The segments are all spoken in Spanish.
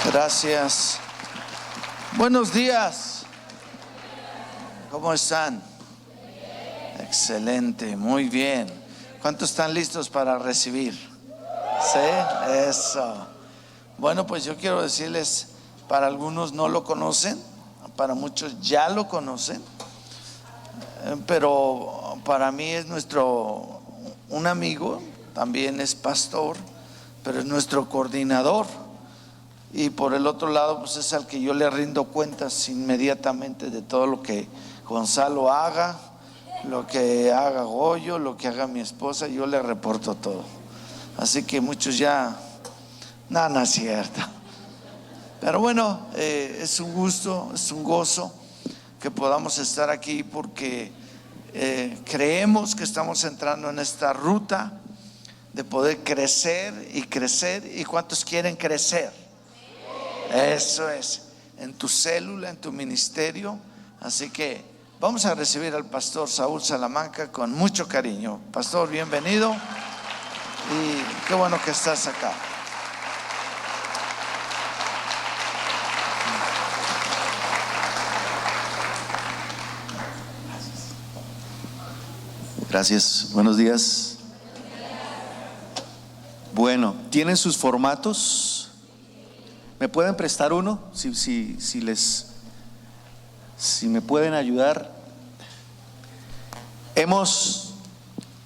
Gracias. Buenos días. ¿Cómo están? Excelente, muy bien. ¿Cuántos están listos para recibir? ¿Sí? Eso. Bueno, pues yo quiero decirles, para algunos no lo conocen, para muchos ya lo conocen, pero para mí es un amigo, también es pastor, pero es nuestro coordinador. Y por el otro lado, pues es al que yo le rindo cuentas inmediatamente de todo lo que Gonzalo haga, lo que haga Goyo, lo que haga mi esposa, yo le reporto todo. Así que muchos ya, no es cierto. Pero bueno, es un gusto, es un gozo que podamos estar aquí porque creemos que estamos entrando en esta ruta de poder crecer y crecer. ¿Y cuántos quieren crecer? Eso es, en tu célula, en tu ministerio. Así que vamos a recibir al pastor Saúl Salamanca con mucho cariño. Pastor, bienvenido y qué bueno que estás acá. Gracias, buenos días. Bueno, ¿tienen sus formatos? ¿Me pueden prestar uno? Si me pueden ayudar. Hemos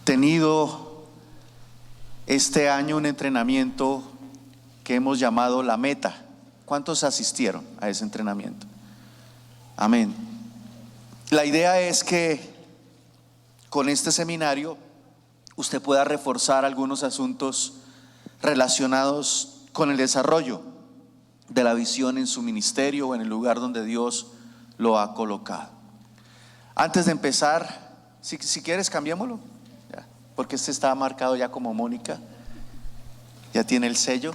tenido este año un entrenamiento que hemos llamado La Meta. ¿Cuántos asistieron a ese entrenamiento? Amén. La idea es que con este seminario usted pueda reforzar algunos asuntos relacionados con el desarrollo de la visión en su ministerio o en el lugar donde Dios lo ha colocado. Antes de empezar, si quieres cambiémoslo, porque este está marcado ya como Mónica, ya tiene el sello.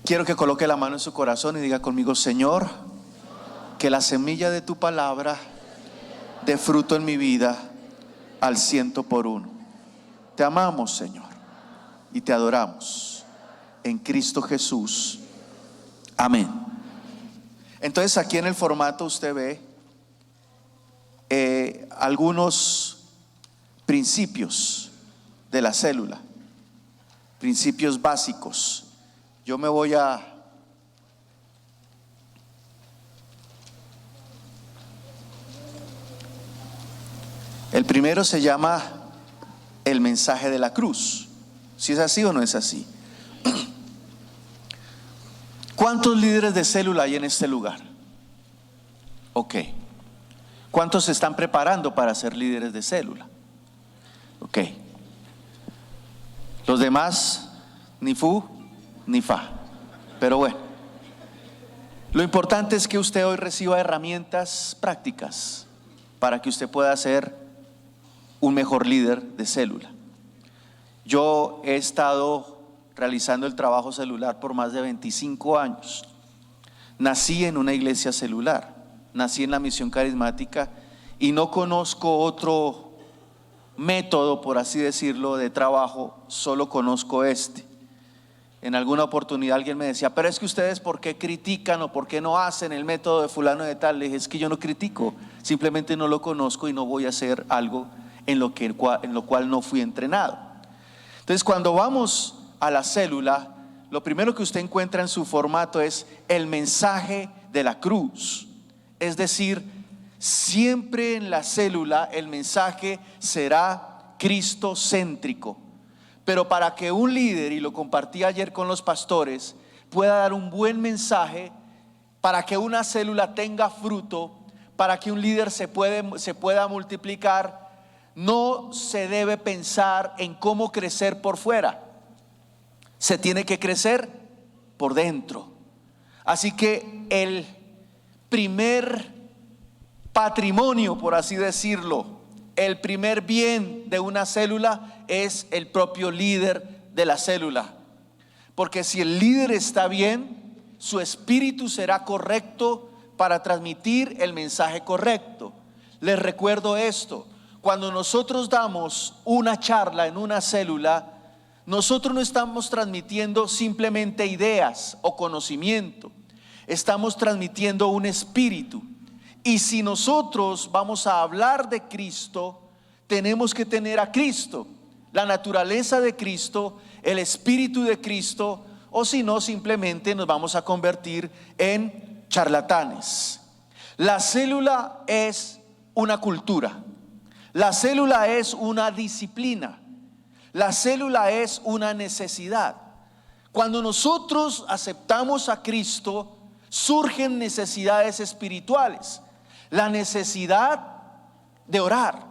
Quiero que coloque la mano en su corazón y diga conmigo: Señor, que la semilla de tu palabra dé fruto en mi vida al 100%. Te amamos, Señor, y te adoramos en Cristo Jesús. Amén. Entonces aquí en el formato usted ve algunos principios de la célula, principios básicos. Yo me voy a el primero se llama el mensaje de la cruz. ¿Si es así o no es así? ¿Cuántos líderes de célula hay en este lugar? Ok. ¿Cuántos se están preparando para ser líderes de célula? Ok. Los demás, ni fu ni fa. Pero bueno, lo importante es que usted hoy reciba herramientas prácticas para que usted pueda ser un mejor líder de célula. Yo he estado realizando el trabajo celular por más de 25 años. Nací en una iglesia celular, nací en la misión carismática y no conozco otro método, por así decirlo, de trabajo, solo conozco este. En alguna oportunidad alguien me decía: pero es que ustedes, ¿por qué critican o por qué no hacen el método de fulano de tal? Le dije: es que yo no critico, simplemente no lo conozco y no voy a hacer algo en lo cual no fui entrenado. Entonces, cuando vamos a la célula, lo primero que usted encuentra en su formato es el mensaje de la cruz. Es decir, siempre en la célula el mensaje será cristocéntrico. Pero para que un líder, y lo compartí ayer con los pastores, pueda dar un buen mensaje, para que una célula tenga fruto, para que un líder se pueda multiplicar, no se debe pensar en cómo crecer por fuera. Se tiene que crecer por dentro. Así que el primer patrimonio, por así decirlo, el primer bien de una célula es el propio líder de la célula. Porque si el líder está bien, su espíritu será correcto para transmitir el mensaje correcto. Les recuerdo esto: cuando nosotros damos una charla en una célula, nosotros no estamos transmitiendo simplemente ideas o conocimiento, estamos transmitiendo un espíritu. Y si nosotros vamos a hablar de Cristo, tenemos que tener a Cristo, la naturaleza de Cristo, el espíritu de Cristo, o si no, simplemente nos vamos a convertir en charlatanes. La célula es una cultura, la célula es una disciplina, la célula es una necesidad. Cuando nosotros aceptamos a Cristo, surgen necesidades espirituales. La necesidad de orar,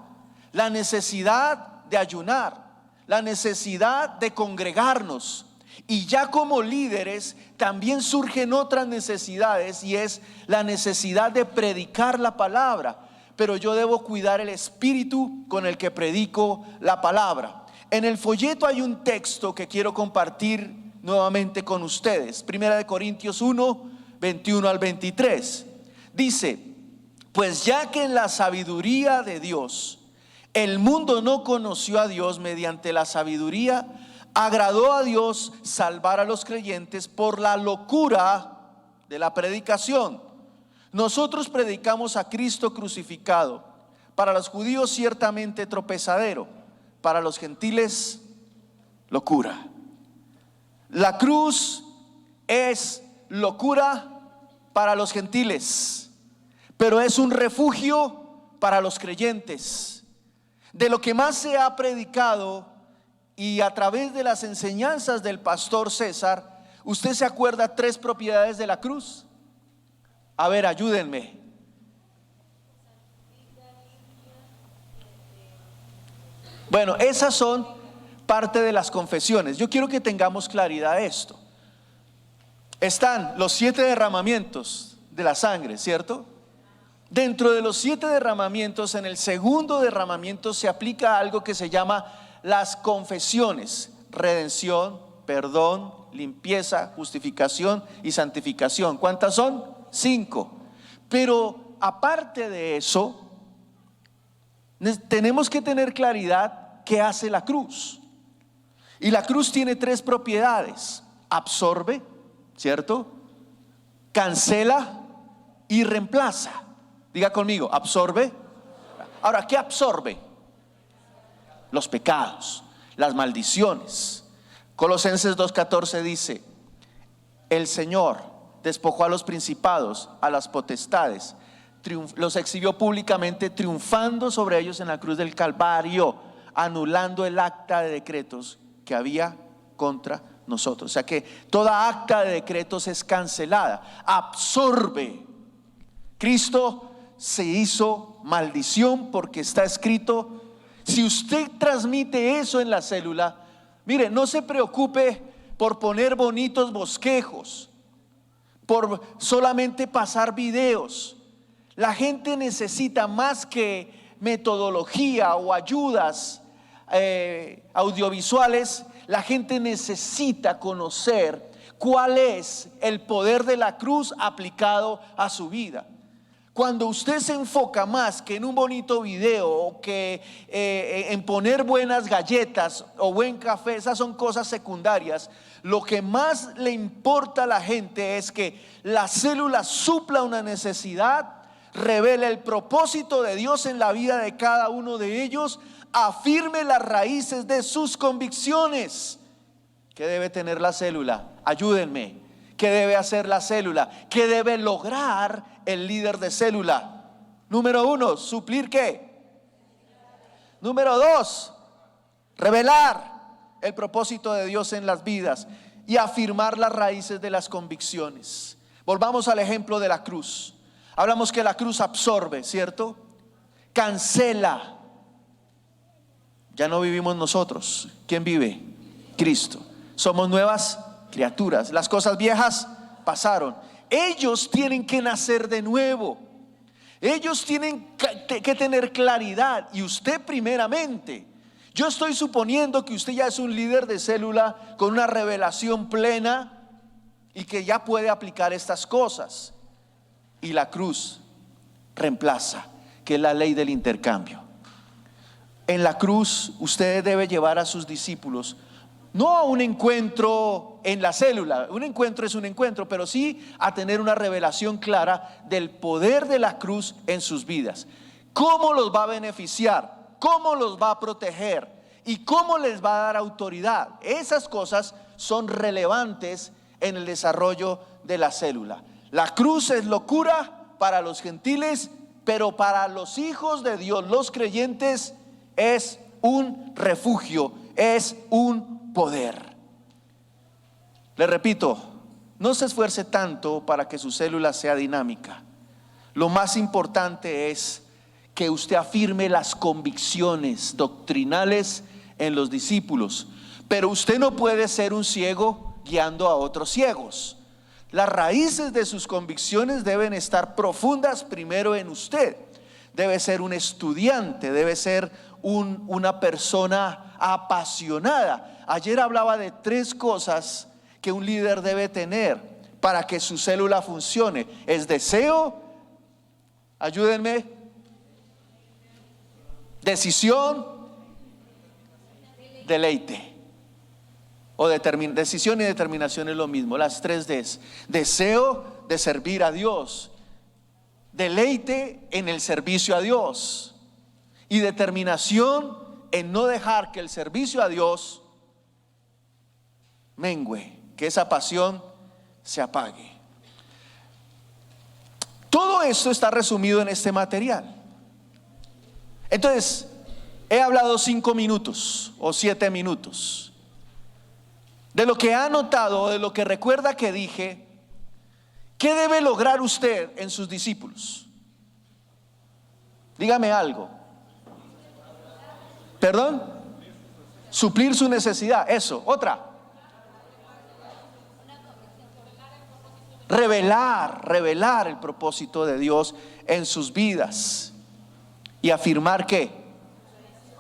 la necesidad de ayunar, la necesidad de congregarnos. Y ya como líderes también surgen otras necesidades, y es la necesidad de predicar la palabra. Pero yo debo cuidar el espíritu con el que predico la palabra. En el folleto hay un texto que quiero compartir nuevamente con ustedes. 1 Corintios 1, 21 al 23. Dice: pues ya que en la sabiduría de Dios el mundo no conoció a Dios, mediante la sabiduría agradó a Dios salvar a los creyentes por la locura de la predicación. Nosotros predicamos a Cristo crucificado, para los judíos ciertamente tropezadero, para los gentiles locura. La cruz es locura para los gentiles, pero es un refugio para los creyentes. De lo que más se ha predicado y a través de las enseñanzas del pastor César, ¿usted se acuerda 3 propiedades de la cruz? A ver, ayúdenme. Bueno, esas son parte de las confesiones. Yo quiero que tengamos claridad de esto. Están los 7 derramamientos de la sangre, ¿cierto? Dentro de los 7 derramamientos, en el segundo derramamiento se aplica algo que se llama las confesiones: redención, perdón, limpieza, justificación y santificación. ¿Cuántas son? 5. Pero aparte de eso, tenemos que tener claridad qué hace la cruz. Y la cruz tiene 3 propiedades: absorbe, ¿cierto?, cancela y reemplaza. Diga conmigo: absorbe. Ahora, ¿qué absorbe? Los pecados, las maldiciones. Colosenses 2:14 dice: el Señor despojó a los principados, a las potestades, los exhibió públicamente, triunfando sobre ellos en la cruz del Calvario, anulando el acta de decretos que había contra nosotros. O sea que toda acta de decretos es cancelada. Absorbe. Cristo se hizo maldición porque está escrito. Si usted transmite eso en la célula, mire, no se preocupe por poner bonitos bosquejos, por solamente pasar videos. La gente necesita más que metodología o ayudas audiovisuales. La gente necesita conocer cuál es el poder de la cruz aplicado a su vida. Cuando usted se enfoca más que en un bonito video o que en poner buenas galletas o buen café, esas son cosas secundarias. Lo que más le importa a la gente es que la célula supla una necesidad, revele el propósito de Dios en la vida de cada uno de ellos, afirme las raíces de sus convicciones. ¿Qué debe tener la célula? Ayúdenme. ¿Qué debe hacer la célula? ¿Qué debe lograr el líder de célula? Número 1, suplir ¿qué? Número 2, revelar el propósito de Dios en las vidas y afirmar las raíces de las convicciones. Volvamos al ejemplo de la cruz. Hablamos que la cruz absorbe, ¿cierto? Cancela. Ya no vivimos nosotros. ¿Quién vive? Cristo. Somos nuevas criaturas. Las cosas viejas pasaron. Ellos tienen que nacer de nuevo. Ellos tienen que tener claridad, y usted primeramente. Yo estoy suponiendo que usted ya es un líder de célula con una revelación plena y que ya puede aplicar estas cosas. Y la cruz reemplaza, que es la ley del intercambio. En la cruz usted debe llevar a sus discípulos no a un encuentro en la célula, un encuentro es un encuentro, pero sí a tener una revelación clara del poder de la cruz en sus vidas. ¿Cómo los va a beneficiar? ¿Cómo los va a proteger? ¿Y cómo les va a dar autoridad? Esas cosas son relevantes en el desarrollo de la célula. La cruz es locura para los gentiles, pero para los hijos de Dios, los creyentes, es un refugio, es un poder. Le repito, no se esfuerce tanto para que su célula sea dinámica. Lo más importante es que usted afirme las convicciones doctrinales en los discípulos. Pero usted no puede ser un ciego guiando a otros ciegos. Las raíces de sus convicciones deben estar profundas primero en usted. Debe ser un estudiante, debe ser una persona apasionada. Ayer hablaba de 3 cosas que un líder debe tener para que su célula funcione. Es deseo, ayúdenme, decisión, deleite. O decisión y determinación es lo mismo, las 3 Ds. Deseo de servir a Dios, deleite en el servicio a Dios y determinación en no dejar que el servicio a Dios mengüe, que esa pasión se apague. Todo esto está resumido en este material. Entonces, he hablado 5 minutos o 7 minutos. De lo que ha notado, de lo que recuerda que dije, ¿qué debe lograr usted en sus discípulos? Dígame algo. ¿Perdón? Suplir su necesidad. Eso. Otra. Revelar el propósito de Dios en sus vidas. Y afirmar ¿qué?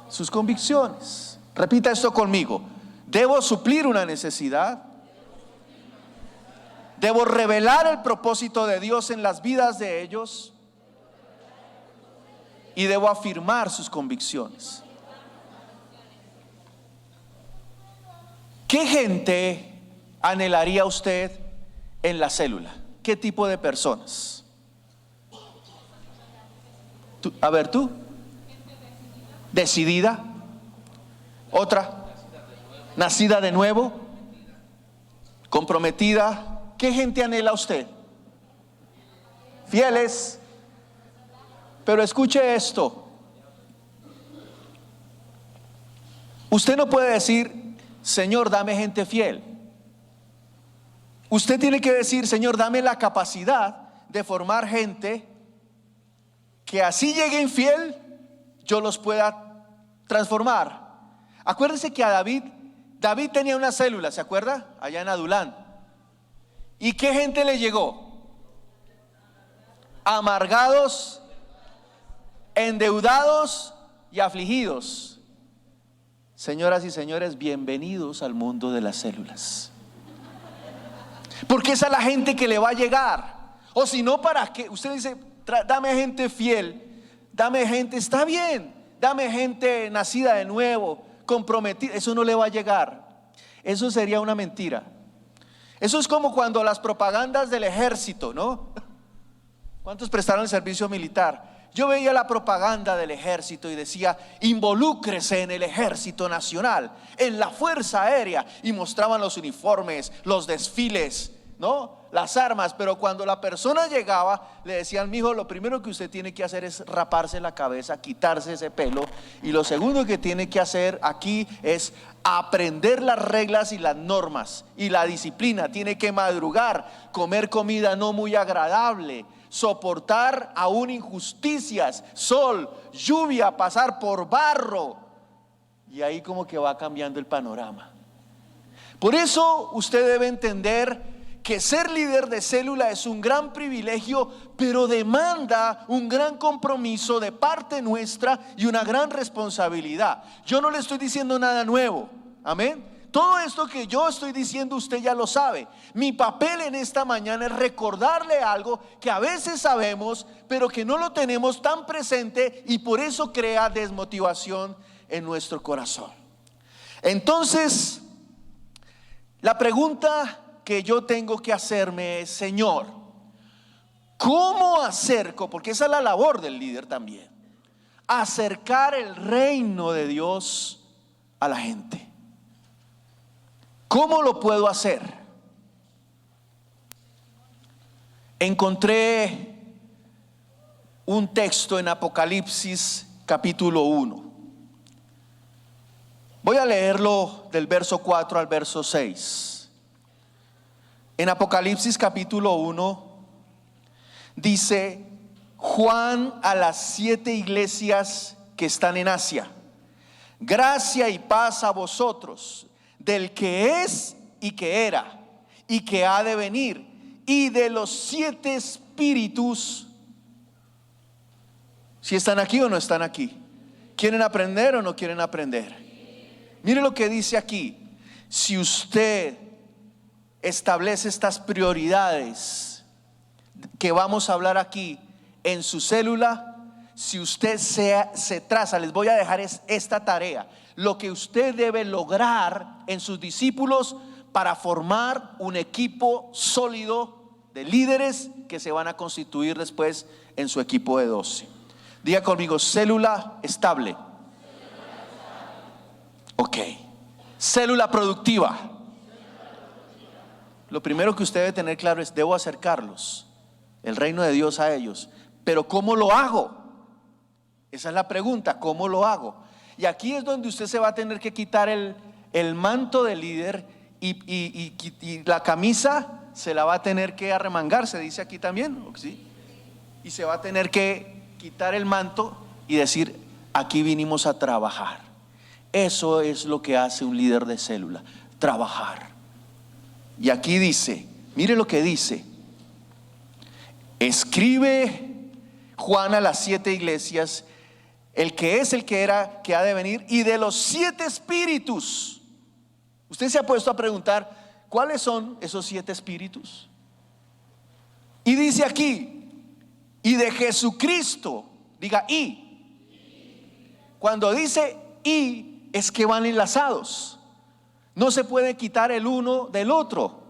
Sus convicciones. Repita esto conmigo. Debo suplir una necesidad. Debo revelar el propósito de Dios en las vidas de ellos. Y debo afirmar sus convicciones. ¿Qué gente anhelaría usted en la célula? ¿Qué tipo de personas? A ver, tú. Decidida. Otra. Nacida de nuevo, comprometida. ¿Qué gente anhela usted? Fieles. Pero escuche esto. Usted no puede decir, Señor, dame gente fiel. Usted tiene que decir, Señor, dame la capacidad de formar gente que así lleguen fiel, yo los pueda transformar. Acuérdese que a David tenía una célula, ¿se acuerda? Allá en Adulán. ¿Y qué gente le llegó? Amargados, endeudados y afligidos. Señoras y señores, bienvenidos al mundo de las células. Porque esa es la gente que le va a llegar. O si no, ¿para qué? Usted dice, dame gente fiel, dame gente, está bien, dame gente nacida de nuevo, comprometida. Eso no le va a llegar. Eso sería una mentira. Eso es como cuando las propagandas del ejército, ¿no? ¿Cuántos prestaron el servicio militar? Yo veía la propaganda del ejército y decía, involúcrese en el ejército nacional, en la fuerza aérea, y mostraban los uniformes, los desfiles, ¿no? Las armas. Pero cuando la persona llegaba, le decían, mijo, lo primero que usted tiene que hacer es raparse la cabeza, quitarse ese pelo, y lo segundo que tiene que hacer aquí es aprender las reglas y las normas y la disciplina. Tiene que madrugar, comer comida no muy agradable, soportar aún injusticias, sol, lluvia, pasar por barro. Y ahí como que va cambiando el panorama. Por eso usted debe entender que ser líder de célula es un gran privilegio, pero demanda un gran compromiso de parte nuestra y una gran responsabilidad. Yo no le estoy diciendo nada nuevo, amén. Todo esto que yo estoy diciendo usted ya lo sabe. Mi papel en esta mañana es recordarle algo que a veces sabemos, pero que no lo tenemos tan presente, y por eso crea desmotivación en nuestro corazón. Entonces, La pregunta que yo tengo que hacerme es: Señor, ¿cómo acerco? Porque esa es la labor del líder también, acercar el reino de Dios a la gente. ¿Cómo lo puedo hacer? Encontré un texto en Apocalipsis capítulo 1. Voy a leerlo del verso 4 al verso 6. En Apocalipsis capítulo 1 dice: Juan a las 7 iglesias que están en Asia, gracia y paz a vosotros, del que es y que era y que ha de venir, y de los 7 espíritus. ¿Si están aquí o no están aquí? ¿Quieren aprender o no quieren aprender? Mire lo que dice aquí. Si usted establece estas prioridades que vamos a hablar aquí en su célula, si usted se traza, les voy a dejar esta tarea: lo que usted debe lograr en sus discípulos para formar un equipo sólido de líderes que se van a constituir después en su equipo de 12. Diga conmigo: célula estable. Ok. Célula productiva. Lo primero que usted debe tener claro es: debo acercarlos, el reino de Dios, a ellos. Pero ¿cómo lo hago? Esa es la pregunta: ¿cómo lo hago? Y aquí es donde usted se va a tener que quitar el manto de líder y la camisa se la va a tener que arremangar, se dice aquí también, ¿sí? Y se va a tener que quitar el manto y decir: aquí vinimos a trabajar. Eso es lo que hace un líder de célula: trabajar. Y aquí dice, mire lo que dice: escribe Juan a las 7 iglesias, el que es, el que era, que ha de venir, y de los 7 espíritus. Usted se ha puesto a preguntar: ¿cuáles son esos 7 espíritus? Y dice aquí: y de Jesucristo. Diga y. Cuando dice y, es que van enlazados. No se puede quitar el uno del otro.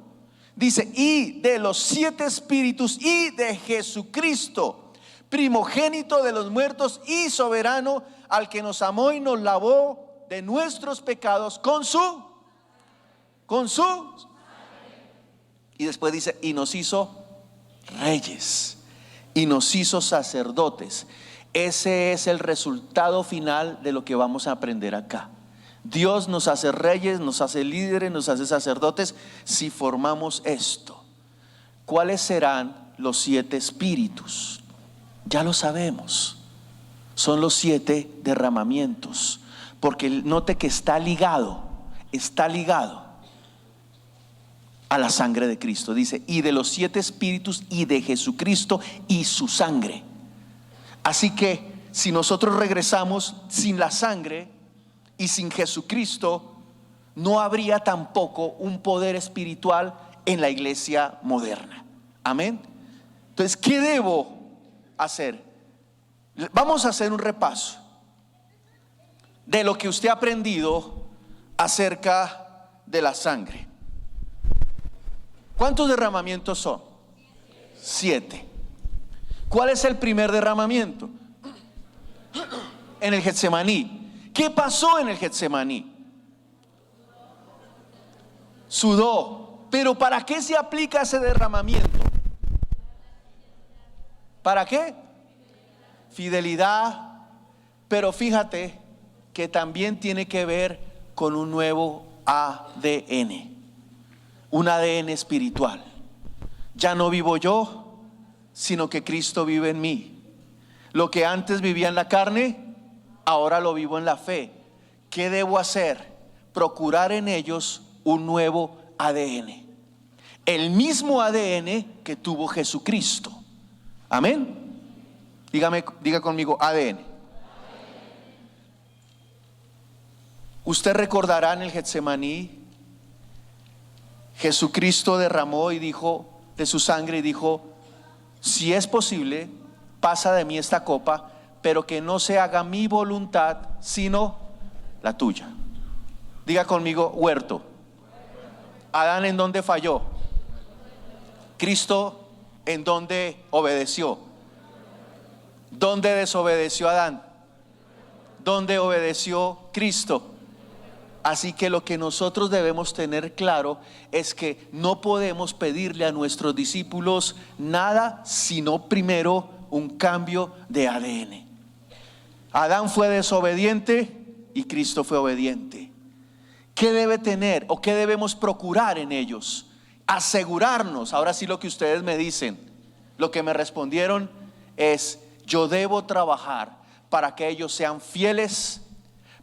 Dice: y de los 7 espíritus, y de Jesucristo, primogénito de los muertos y soberano, al que nos amó y nos lavó de nuestros pecados con su. Y después dice: y nos hizo reyes, y nos hizo sacerdotes. Ese es el resultado final de lo que vamos a aprender acá. Dios nos hace reyes, nos hace líderes, nos hace sacerdotes si formamos esto. ¿Cuáles serán los 7 espíritus? Ya lo sabemos. Son los 7 derramamientos. Porque note que está ligado a la sangre de Cristo. Dice: y de los 7 espíritus, y de Jesucristo y su sangre. Así que si nosotros regresamos sin la sangre y sin Jesucristo, no habría tampoco un poder espiritual en la iglesia moderna. Amén. Entonces, ¿qué debo hacer? Vamos a hacer un repaso de lo que usted ha aprendido acerca de la sangre. ¿Cuántos derramamientos son? 7. ¿Cuál es el primer derramamiento? En el Getsemaní. ¿Qué pasó en el Getsemaní? Sudó. Pero ¿para qué se aplica ese derramamiento? ¿Para qué? Fidelidad. Pero fíjate que también tiene que ver con un nuevo ADN. Un ADN espiritual. Ya no vivo yo, sino que Cristo vive en mí. Lo que antes vivía en la carne, ahora lo vivo en la fe. ¿Qué debo hacer? Procurar en ellos un nuevo ADN. El mismo ADN que tuvo Jesucristo. Amén. Diga conmigo: ADN. Usted recordará en el Getsemaní, Jesucristo derramó y dijo de su sangre y dijo: si es posible, pasa de mí esta copa, pero que no se haga mi voluntad, sino la tuya. Diga conmigo: huerto. Adán, ¿en dónde falló? Cristo, ¿en dónde obedeció? ¿Dónde desobedeció Adán? ¿Dónde obedeció Cristo? Así que lo que nosotros debemos tener claro es que no podemos pedirle a nuestros discípulos nada sino primero un cambio de ADN. Adán fue desobediente y Cristo fue obediente. ¿Qué debe tener o qué debemos procurar en ellos? Asegurarnos, ahora sí lo que ustedes me dicen, lo que me respondieron es: yo debo trabajar para que ellos sean fieles,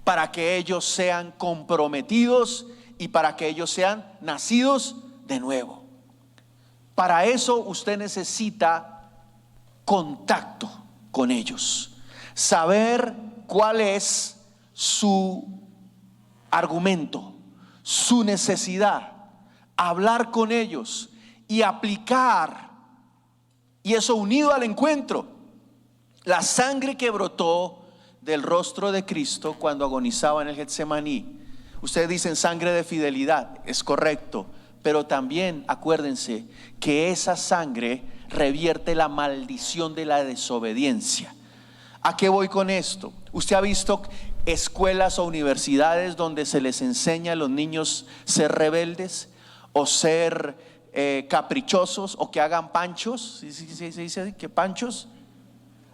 para que ellos sean comprometidos y para que ellos sean nacidos de nuevo. Para eso usted necesita contacto con ellos, saber cuál es su argumento, su necesidad, hablar con ellos y aplicar, y eso unido al encuentro, la sangre que brotó del rostro de Cristo cuando agonizaba en el Getsemaní. Ustedes dicen sangre de fidelidad, es correcto, pero también acuérdense que esa sangre revierte la maldición de la desobediencia. ¿A qué voy con esto? Usted ha visto escuelas o universidades donde se les enseña a los niños ser rebeldes o ser caprichosos o que hagan panchos. ¿Sí se dice que panchos?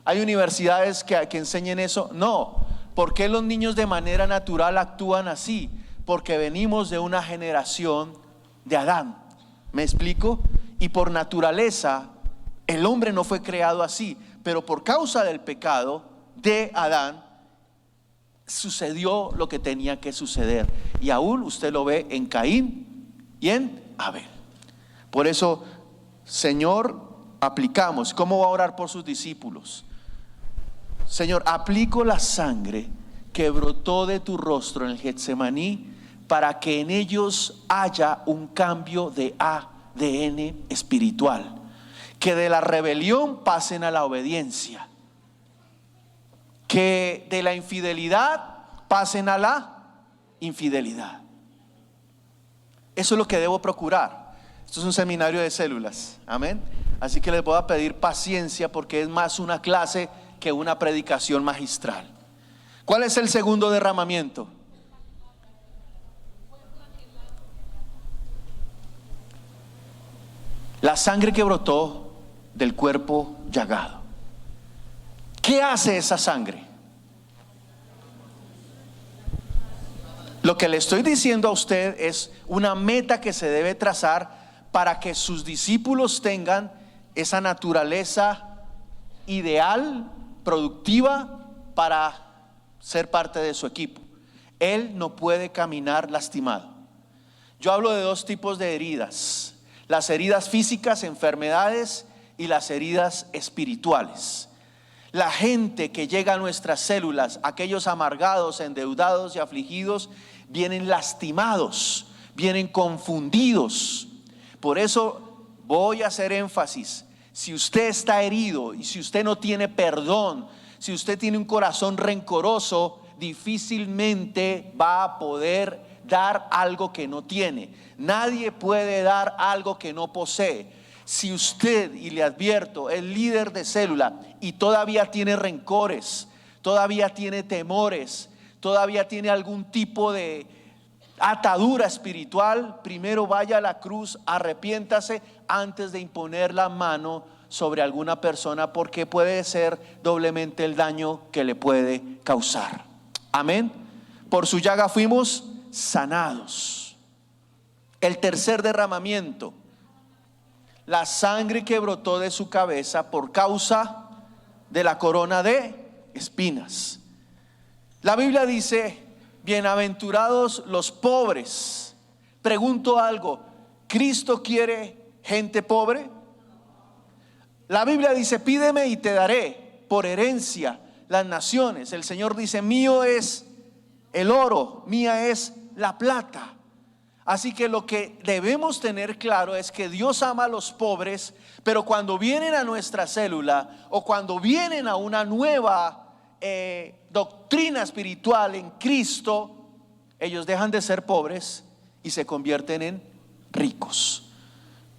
¿Hay universidades que enseñen eso? No. ¿Por qué los niños de manera natural actúan así? Porque venimos de una generación de Adán. ¿Me explico? Y por naturaleza el hombre no fue creado así, pero por causa del pecado de Adán sucedió lo que tenía que suceder. Y aún usted lo ve en Caín y en Abel. Por eso, Señor, aplicamos. ¿Cómo va a orar por sus discípulos? Señor, aplico la sangre que brotó de tu rostro en el Getsemaní para que en ellos haya un cambio de ADN espiritual, que de la rebelión pasen a la obediencia, que de la infidelidad pasen a la infidelidad. Eso es lo que debo procurar. Esto es un seminario de células, amén. Así que les voy a pedir paciencia porque es más una clase que una predicación magistral. ¿Cuál es el segundo derramamiento? La sangre que brotó del cuerpo llagado. ¿Qué hace esa sangre? Lo que le estoy diciendo a usted es una meta que se debe trazar para que sus discípulos tengan esa naturaleza ideal, productiva, para ser parte de su equipo. Él no puede caminar lastimado. Yo hablo de dos tipos de heridas: las heridas físicas, enfermedades, y las heridas espirituales. La gente que llega a nuestras células, aquellos amargados, endeudados y afligidos, vienen lastimados, vienen confundidos. Por eso voy a hacer énfasis: si usted está herido y si usted no tiene perdón, si usted tiene un corazón rencoroso, difícilmente va a poder dar algo que no tiene. Nadie puede dar algo que no posee. Si usted, y le advierto, es líder de célula y todavía tiene rencores, todavía tiene temores, todavía tiene algún tipo de atadura espiritual, primero vaya a la cruz, arrepiéntase antes de imponer la mano sobre alguna persona, porque puede ser doblemente el daño que le puede causar. Amén. Por su llaga fuimos sanados. El tercer derramamiento: la sangre que brotó de su cabeza por causa de la corona de espinas. La Biblia dice: bienaventurados los pobres. Pregunto algo: ¿Cristo quiere gente pobre? La Biblia dice: pídeme y te daré por herencia las naciones. El Señor dice: mío es el oro, mía es la plata. Así que lo que debemos tener claro es que Dios ama a los pobres, pero cuando vienen a nuestra célula o cuando vienen a una nueva doctrina espiritual en Cristo, ellos dejan de ser pobres y se convierten en ricos.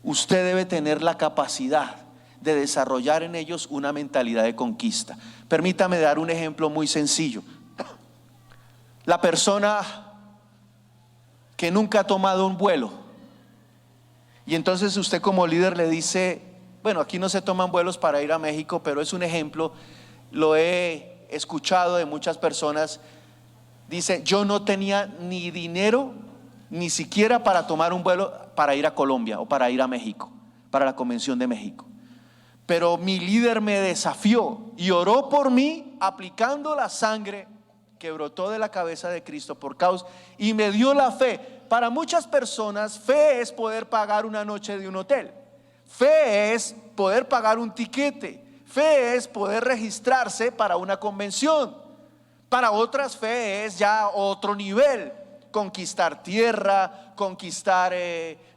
Usted debe tener la capacidad de desarrollar en ellos una mentalidad de conquista. Permítame dar un ejemplo muy sencillo. La persona que nunca ha tomado un vuelo, y entonces usted como líder le dice, bueno, aquí no se toman vuelos para ir a México, pero es un ejemplo, lo he escuchado de muchas personas. Dice, yo no tenía ni dinero, ni siquiera para tomar un vuelo para ir a Colombia o para ir a México, para la convención de México. Pero mi líder me desafió y oró por mí aplicando la sangre que brotó de la cabeza de Cristo por causa, y me dio la fe. Para muchas personas, fe es poder pagar una noche de un hotel. Fe es poder pagar un tiquete. Fe es poder registrarse para una convención. Para otras, fe es ya otro nivel: conquistar tierra, conquistar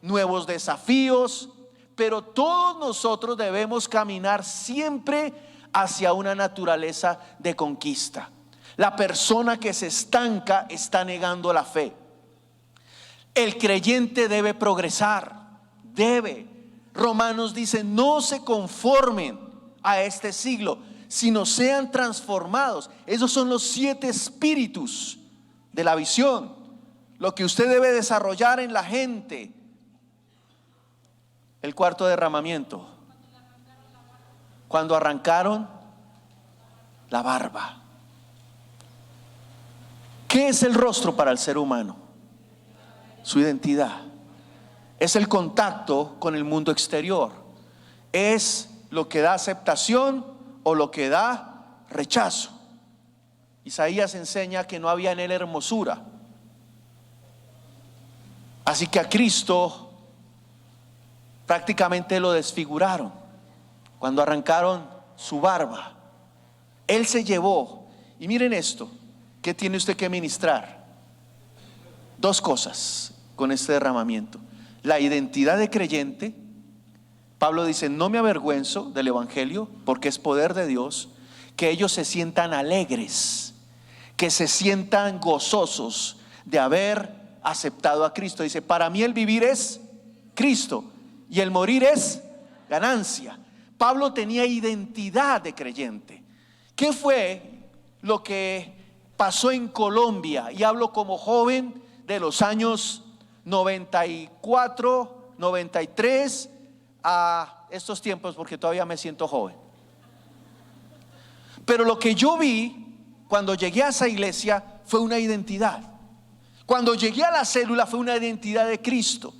nuevos desafíos. Pero todos nosotros debemos caminar siempre hacia una naturaleza de conquista. La persona que se estanca está negando la fe. El creyente debe progresar, debe. Romanos dice, no se conformen a este siglo, sino sean transformados. Esos son los 7 espíritus de la visión, lo que usted debe desarrollar en la gente. El cuarto derramamiento, cuando arrancaron la barba. ¿Qué es el rostro para el ser humano? Su identidad. Es el contacto con el mundo exterior. Es lo que da aceptación o lo que da rechazo. Isaías enseña que no había en él hermosura. Así que a Cristo prácticamente lo desfiguraron cuando arrancaron su barba. Él se llevó. Y miren esto, ¿qué tiene usted que ministrar? 2 cosas con este derramamiento: la identidad de creyente. Pablo dice, no me avergüenzo del evangelio porque es poder de Dios. Que ellos se sientan alegres, que se sientan gozosos de haber aceptado a Cristo. Dice, para mí el vivir es Cristo y el morir es ganancia. Pablo tenía identidad de creyente. ¿Qué fue lo que pasó en Colombia? Y hablo como joven de los años 94, 93 a estos tiempos, porque todavía me siento joven. Pero lo que yo vi cuando llegué a esa iglesia fue una identidad. Cuando llegué a la célula fue una identidad de Cristo.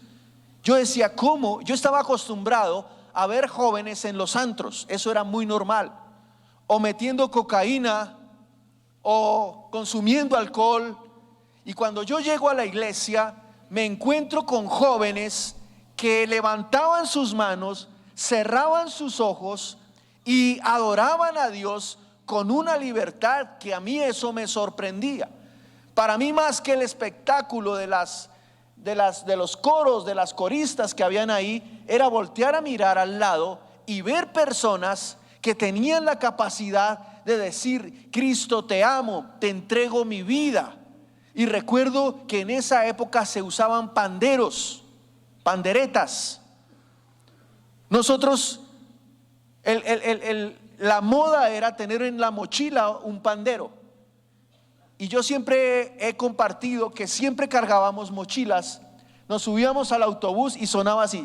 Yo decía, ¿cómo? Yo estaba acostumbrado a ver jóvenes en los antros, eso era muy normal, o metiendo cocaína o consumiendo alcohol. Y cuando yo llego a la iglesia me encuentro con jóvenes que levantaban sus manos, cerraban sus ojos y adoraban a Dios con una libertad que a mí eso me sorprendía. Para mí, más que el espectáculo de los coros, de las coristas que habían ahí, era voltear a mirar al lado y ver personas que tenían la capacidad de decir, Cristo te amo, te entrego mi vida. Y recuerdo que en esa época se usaban panderos, panderetas. Nosotros, la moda era tener en la mochila un pandero. Y yo siempre he compartido que siempre cargábamos mochilas, nos subíamos al autobús y sonaba así,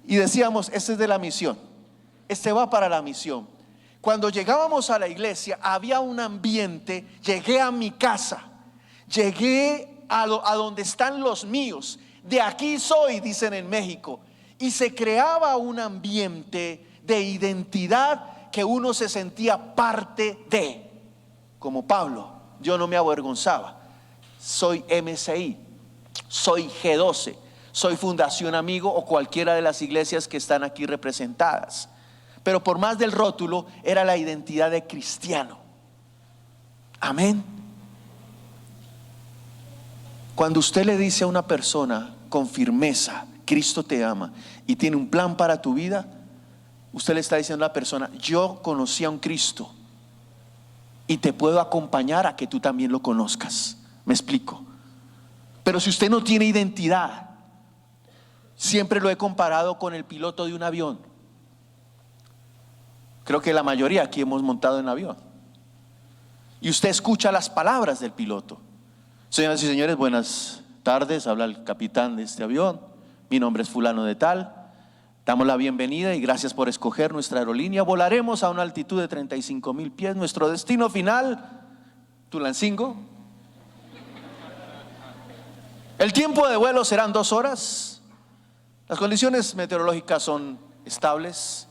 y decíamos, este es de la misión, este va para la misión. Cuando llegábamos a la iglesia había un ambiente. Llegué a mi casa, llegué a donde están los míos, de aquí soy, dicen en México, y se creaba un ambiente de identidad que uno se sentía parte de. Como Pablo, yo no me avergonzaba. Soy MCI, soy G12, soy Fundación Amigo o cualquiera de las iglesias que están aquí representadas. Pero por más del rótulo, era la identidad de cristiano. Amén. Cuando usted le dice a una persona con firmeza, Cristo te ama y tiene un plan para tu vida, usted le está diciendo a la persona, yo conocí a un Cristo y te puedo acompañar a que tú también lo conozcas. Me explico. Pero si usted no tiene identidad, siempre lo he comparado con el piloto de un avión. Creo que la mayoría aquí hemos montado en avión. Y usted escucha las palabras del piloto. Señoras y señores, buenas tardes. Habla el capitán de este avión. Mi nombre es fulano de tal. Damos la bienvenida y gracias por escoger nuestra aerolínea. Volaremos a una altitud de 35,000 pies. Nuestro destino final, Tulancingo. El tiempo de vuelo serán 2 horas. Las condiciones meteorológicas son estables.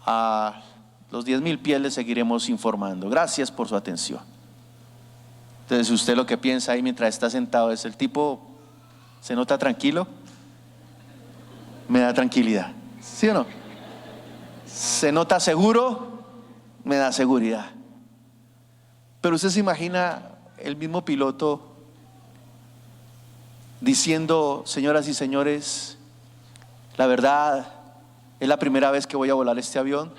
A los 10,000 pies le seguiremos informando. Gracias por su atención. Entonces usted lo que piensa ahí mientras está sentado es: el tipo se nota tranquilo, me da tranquilidad, ¿sí o no? Se nota seguro, me da seguridad. Pero usted se imagina el mismo piloto diciendo: señoras y señores, la verdad es la primera vez que voy a volar este avión.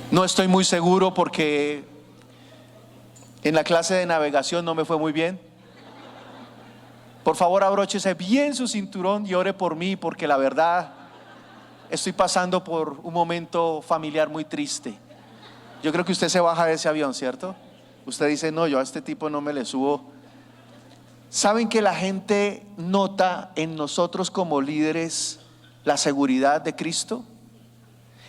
No estoy muy seguro porque en la clase de navegación no me fue muy bien. Por favor, abróchese bien su cinturón y ore por mí, porque la verdad estoy pasando por un momento familiar muy triste. Yo creo que usted se baja de ese avión, ¿cierto? Usted dice: no, yo a este tipo no me le subo. ¿Saben que la gente nota en nosotros como líderes la seguridad de Cristo?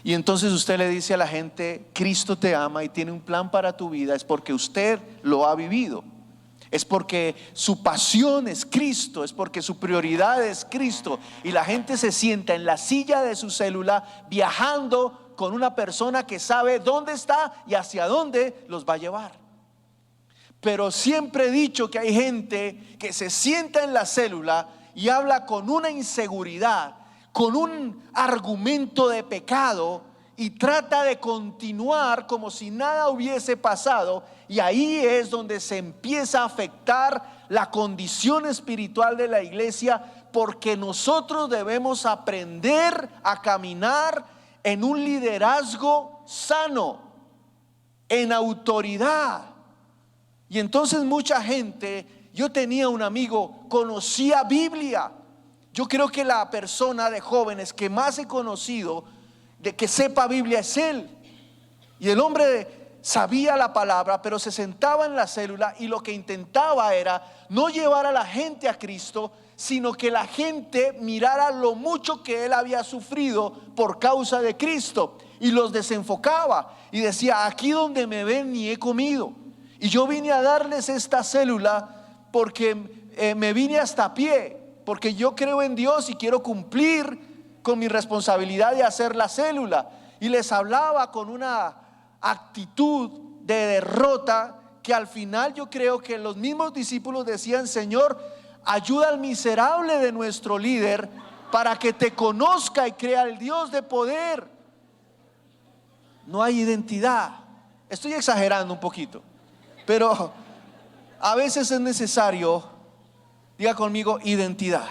Y entonces usted le dice a la gente: Cristo te ama y tiene un plan para tu vida. Es porque usted lo ha vivido. Es porque su pasión es Cristo. Es porque su prioridad es Cristo. Y la gente se sienta en la silla de su célula viajando con una persona que sabe dónde está y hacia dónde los va a llevar. Pero siempre he dicho que hay gente que se sienta en la célula y habla con una inseguridad, con un argumento de pecado, y trata de continuar como si nada hubiese pasado. Y ahí es donde se empieza a afectar la condición espiritual de la iglesia, porque nosotros debemos aprender a caminar en un liderazgo sano, en autoridad. Y entonces mucha gente, yo tenía un amigo, conocía Biblia. Yo creo que la persona de jóvenes que más he conocido de que sepa Biblia es él. Y el hombre sabía la palabra, pero se sentaba en la célula y lo que intentaba era no llevar a la gente a Cristo, sino que la gente mirara lo mucho que él había sufrido por causa de Cristo, y los desenfocaba y decía: aquí donde me ven ni he comido. Y yo vine a darles esta célula porque me vine hasta a pie, porque yo creo en Dios y quiero cumplir con mi responsabilidad de hacer la célula. Y les hablaba con una actitud de derrota que al final yo creo que los mismos discípulos decían: Señor, ayuda al miserable de nuestro líder para que te conozca y crea el Dios de poder. No hay identidad. Estoy exagerando un poquito, pero a veces es necesario, diga conmigo, identidad.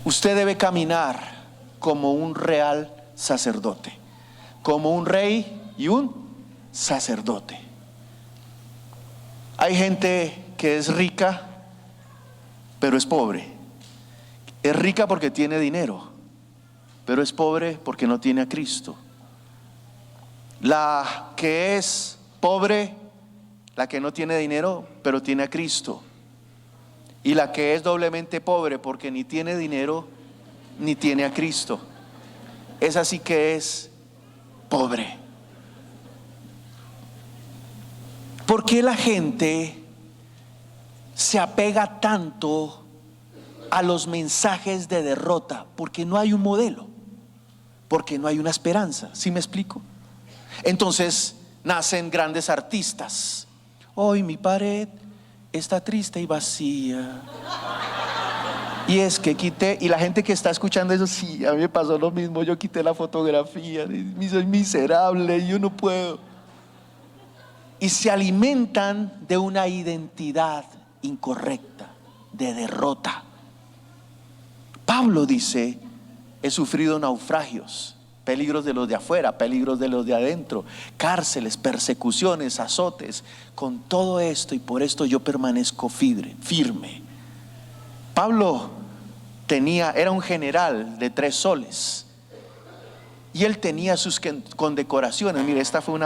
Usted debe caminar como un real sacerdote, como un rey y un sacerdote. Hay gente que es rica, pero es pobre. Es rica porque tiene dinero, pero es pobre porque no tiene a Cristo. La que es pobre, la que no tiene dinero, pero tiene a Cristo. Y la que es doblemente pobre porque ni tiene dinero ni tiene a Cristo, esa sí que es pobre. ¿Por qué la gente se apega tanto a los mensajes de derrota? Porque no hay un modelo, porque no hay una esperanza. ¿Sí me explico? Entonces nacen grandes artistas. Hoy mi pared está triste y vacía. Y es que quité, y la gente que está escuchando eso, sí, a mí me pasó lo mismo. Yo quité la fotografía, soy miserable, yo no puedo. Y se alimentan de una identidad incorrecta, de derrota. Pablo dice: he sufrido naufragios, peligros de los de afuera, peligros de los de adentro, cárceles, persecuciones, azotes. Con todo esto y por esto yo permanezco firme. Pablo era un general de 3 soles y él tenía sus condecoraciones. Mire, esta fue un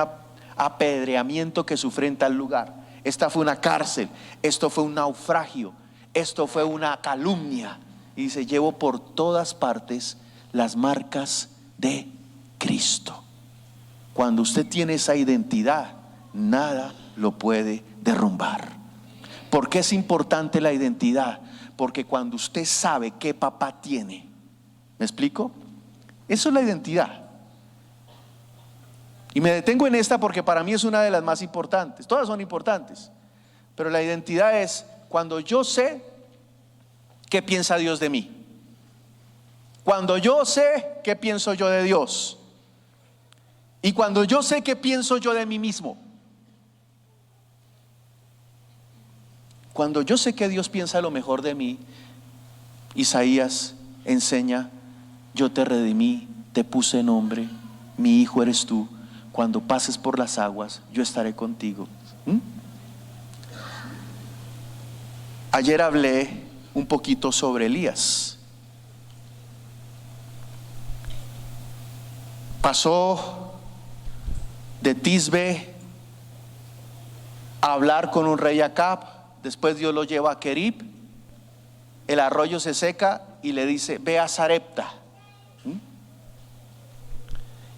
apedreamiento que sufrió en tal lugar, esta fue una cárcel, esto fue un naufragio, esto fue una calumnia. Y dice: llevo por todas partes las marcas de Cristo. Cuando usted tiene esa identidad, nada lo puede derrumbar. ¿Por qué es importante la identidad? Porque cuando usted sabe qué papá tiene, ¿me explico? Eso es la identidad. Y me detengo en esta porque para mí es una de las más importantes. Todas son importantes, pero la identidad es cuando yo sé qué piensa Dios de mí, cuando yo sé qué pienso yo de Dios, y cuando yo sé qué pienso yo de mí mismo. Cuando yo sé que Dios piensa lo mejor de mí, Isaías enseña: yo te redimí, te puse nombre, mi hijo eres tú, cuando pases por las aguas, yo estaré contigo. Ayer hablé un poquito sobre Elías. Pasó de Tisbe a hablar con un rey Acab. Después Dios lo lleva a Querib, el arroyo se seca y le dice: ve a Sarepta.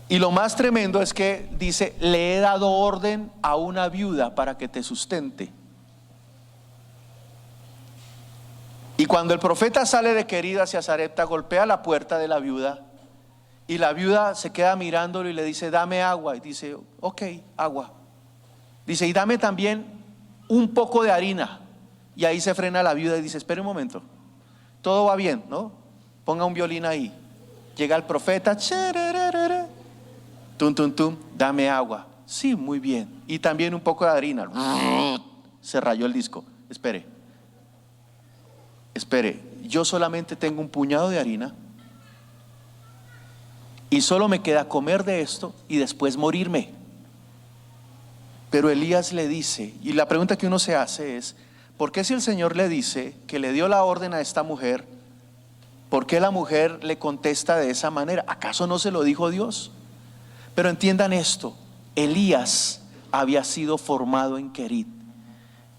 Y lo más tremendo es que dice: le he dado orden a una viuda para que te sustente. Y cuando el profeta sale de Querib hacia Sarepta, golpea la puerta de la viuda, y la viuda se queda mirándolo y le dice: dame agua. Y dice: ok, agua. Dice: y dame también un poco de harina. Y ahí se frena la viuda y dice: espere un momento, todo va bien, ¿no? Ponga un violín ahí. Llega el profeta, tum, tum, tum, dame agua. Sí, muy bien. Y también un poco de harina. Se rayó el disco. Espere, yo solamente tengo un puñado de harina y solo me queda comer de esto y después morirme. Pero Elías le dice, y la pregunta que uno se hace es: ¿por qué si el Señor le dice que le dio la orden a esta mujer, por qué la mujer le contesta de esa manera? ¿Acaso no se lo dijo Dios? Pero entiendan esto: Elías había sido formado en Querib.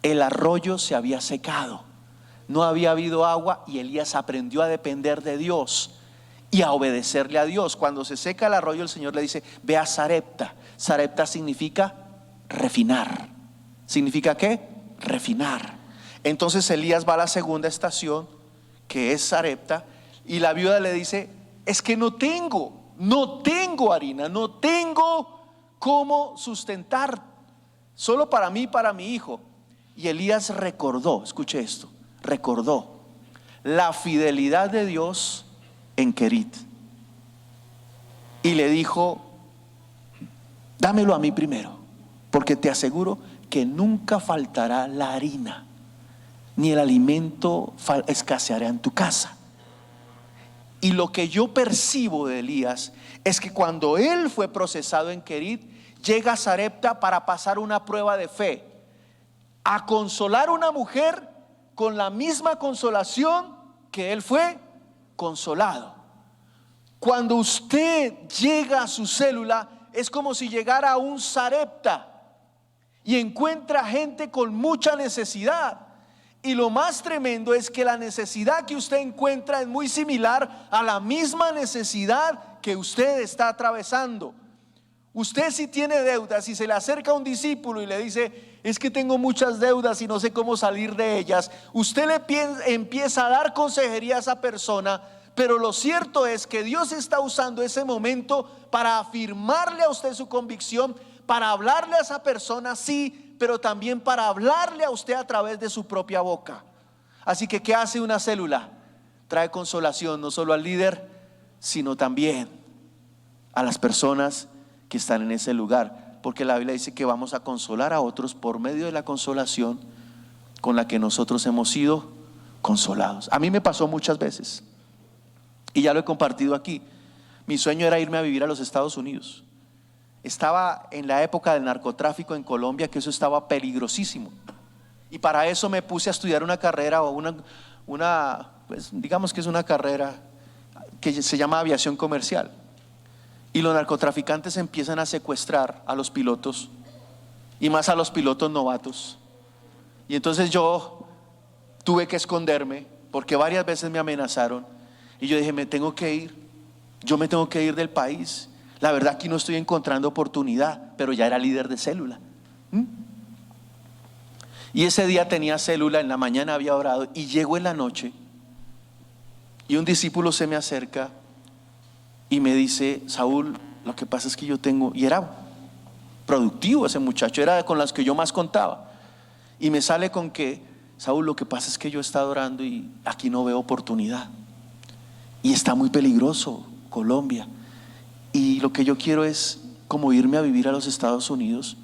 El arroyo se había secado, no había habido agua, y Elías aprendió a depender de Dios y a obedecerle a Dios. Cuando se seca el arroyo, el Señor le dice: ve a Sarepta. Sarepta significa refinar. ¿Significa qué? Refinar. Entonces Elías va a la segunda estación, que es Sarepta, y la viuda le dice: es que no tengo harina, no tengo cómo sustentar, solo para mí y para mi hijo. Y Elías recordó, escuche esto, recordó la fidelidad de Dios en Querib, y le dijo: dámelo a mí primero, porque te aseguro que nunca faltará la harina, ni el alimento escaseará en tu casa. Y lo que yo percibo de Elías es que cuando él fue procesado en Querib, llega a Sarepta para pasar una prueba de fe, a consolar a una mujer con la misma consolación que él fue consolado. Cuando usted llega a su célula, es como si llegara a un Sarepta y encuentra gente con mucha necesidad. Y lo más tremendo es que la necesidad que usted encuentra es muy similar a la misma necesidad que usted está atravesando. Usted, si tiene deudas y se le acerca a un discípulo y le dice: es que tengo muchas deudas y no sé cómo salir de ellas, usted empieza a dar consejería a esa persona. Pero lo cierto es que Dios está usando ese momento para afirmarle a usted su convicción, para hablarle a esa persona, sí, pero también para hablarle a usted a través de su propia boca. Así que, ¿qué hace una célula? Trae consolación no solo al líder, sino también a las personas que están en ese lugar, porque la Biblia dice que vamos a consolar a otros por medio de la consolación con la que nosotros hemos sido consolados. A mí me pasó muchas veces, y ya lo he compartido aquí. Mi sueño era irme a vivir a los Estados Unidos. Estaba en la época del narcotráfico en Colombia, que eso estaba peligrosísimo. Y para eso me puse a estudiar una carrera o pues digamos que es una carrera que se llama aviación comercial. Y los narcotraficantes empiezan a secuestrar a los pilotos, y más a los pilotos novatos. Y entonces yo tuve que esconderme porque varias veces me amenazaron. Y yo dije, me tengo que ir. Yo me tengo que ir del país. La verdad, aquí no estoy encontrando oportunidad. Pero ya era líder de célula. Y ese día tenía célula, en la mañana había orado, y llego en la noche y un discípulo se me acerca y me dice: Saúl, lo que pasa es que yo tengo, y era productivo ese muchacho, era con las que yo más contaba, y me sale con que: Saúl, lo que pasa es que yo he estado orando y aquí no veo oportunidad, y está muy peligroso Colombia, y lo que yo quiero es como irme a vivir a los Estados Unidos,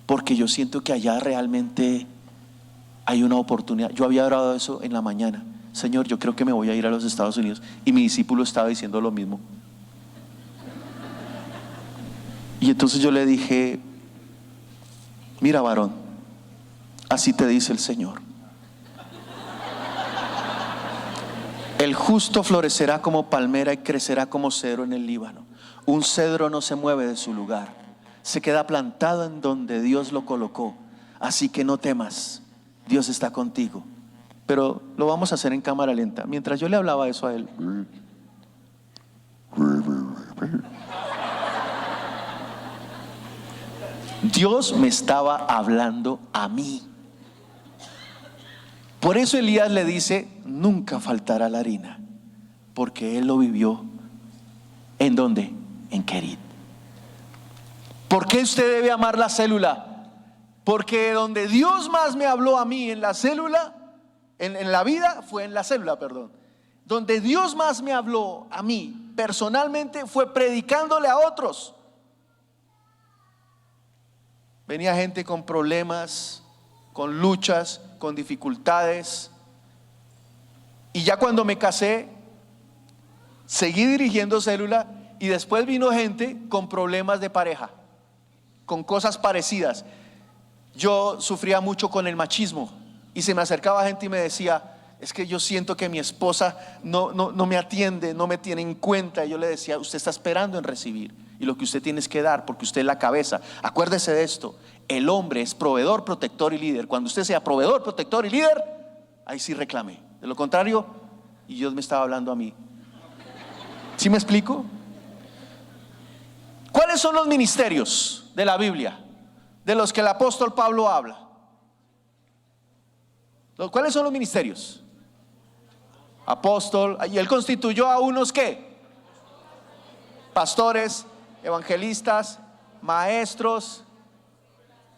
porque yo siento que allá realmente hay una oportunidad. Yo había orado eso en la mañana: Señor, yo creo que me voy a ir a los Estados Unidos. Y mi discípulo estaba diciendo lo mismo. Y entonces yo le dije: mira, varón, así te dice el Señor: el justo florecerá como palmera y crecerá como cedro en el Líbano. Un cedro no se mueve de su lugar, se queda plantado en donde Dios lo colocó. Así que no temas, Dios está contigo. Pero lo vamos a hacer en cámara lenta. Mientras yo le hablaba eso a él, Dios me estaba hablando a mí. Por eso Elías le dice: nunca faltará la harina, porque él lo vivió. ¿En dónde? En Querit. ¿Por qué usted debe amar la célula? Porque donde Dios más me habló a mí en la célula, en la vida, fue en la célula, perdón. Donde Dios más me habló a mí personalmente fue predicándole a otros. Venía gente con problemas, con luchas, con dificultades. Y ya cuando me casé, seguí dirigiendo célula, y después vino gente con problemas de pareja, con cosas parecidas. Yo sufría mucho con el machismo, y se me acercaba gente y me decía: es que yo siento que mi esposa no me atiende, no me tiene en cuenta. Y yo le decía: usted está esperando en recibir, y lo que usted tiene es que dar, porque usted es la cabeza. Acuérdese de esto: el hombre es proveedor, protector y líder. Cuando usted sea proveedor, protector y líder, ahí sí reclame. De lo contrario, y Dios me estaba hablando a mí. ¿Sí me explico? ¿Cuáles son los ministerios de la Biblia de los que el apóstol Pablo habla? ¿Cuáles son los ministerios? Apóstol. Y él constituyó a unos ¿qué? Pastores, evangelistas, maestros,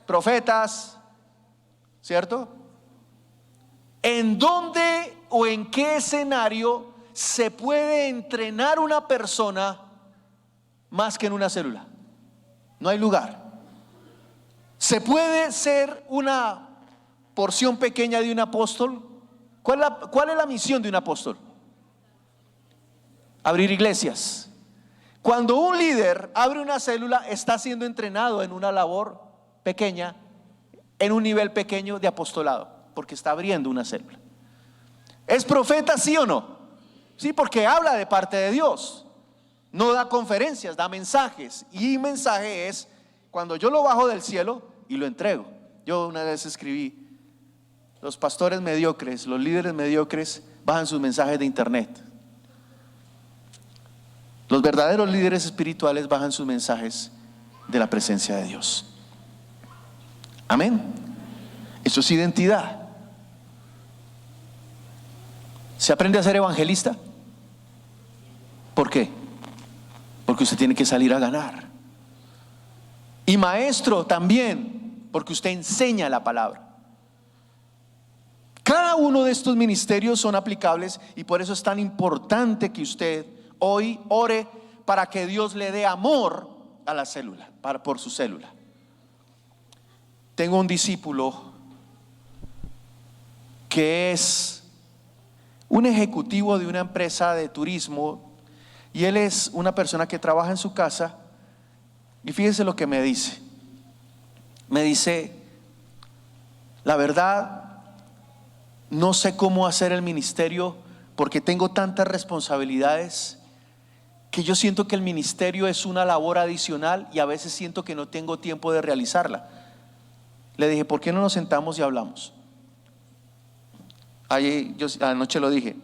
profetas, ¿cierto? ¿En dónde o en qué escenario se puede entrenar una persona más que en una célula? No hay lugar. ¿Se puede ser una porción pequeña de un apóstol? ¿Cuál es la misión de un apóstol? Abrir iglesias. Cuando un líder abre una célula, está siendo entrenado en una labor pequeña, en un nivel pequeño de apostolado, porque está abriendo una célula. ¿Es profeta, sí o no? Sí, porque habla de parte de Dios. No da conferencias, da mensajes. Y mensaje es cuando yo lo bajo del cielo y lo entrego. Yo una vez escribí: los pastores mediocres, los líderes mediocres bajan sus mensajes de internet. Los verdaderos líderes espirituales bajan sus mensajes de la presencia de Dios. Amén. Eso es identidad. ¿Se aprende a ser evangelista? ¿Por qué? Porque usted tiene que salir a ganar. Y maestro también, porque usted enseña la palabra. Cada uno de estos ministerios son aplicables, y por eso es tan importante que usted hoy ore para que Dios le dé amor a la célula, por su célula. Tengo un discípulo que es un ejecutivo de una empresa de turismo Y él es una persona que trabaja en su casa. Y fíjese lo que me dice. Me dice: la verdad, no sé cómo hacer el ministerio porque tengo tantas responsabilidades que yo siento que el ministerio es una labor adicional y a veces siento que no tengo tiempo de realizarla. Le dije: ¿por qué no nos sentamos y hablamos? Yo anoche lo dije: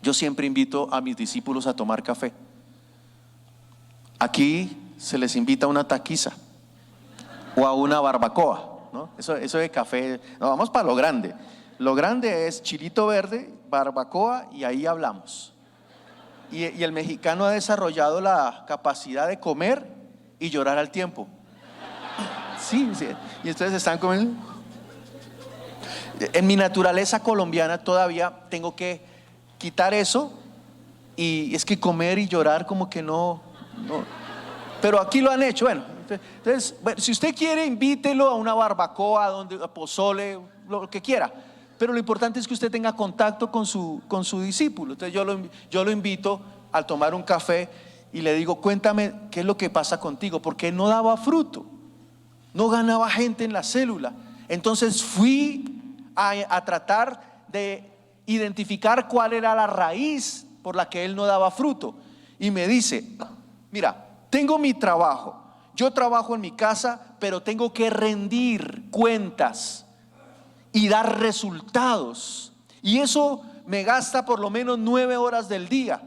yo siempre invito a mis discípulos a tomar café. Aquí se les invita a una taquiza o a una barbacoa, ¿no? Eso de café, no, vamos para lo grande. Lo grande es chilito verde, barbacoa, y ahí hablamos. Y el mexicano ha desarrollado la capacidad de comer y llorar al tiempo. Sí, sí. Y ustedes están comiendo. En mi naturaleza colombiana todavía tengo que quitar eso, y es que comer y llorar como que no. Pero aquí lo han hecho. Bueno, entonces, si usted quiere, invítelo a una barbacoa, a pozole, lo que quiera. Pero lo importante es que usted tenga contacto con su discípulo. Entonces yo lo invito a tomar un café y le digo: cuéntame qué es lo que pasa contigo, porque no daba fruto, no ganaba gente en la célula. Entonces fui a tratar de identificar cuál era la raíz por la que él no daba fruto. Y me dice: mira, tengo mi trabajo, yo trabajo en mi casa, pero tengo que rendir cuentas y dar resultados, y eso me gasta por lo menos 9 horas del día.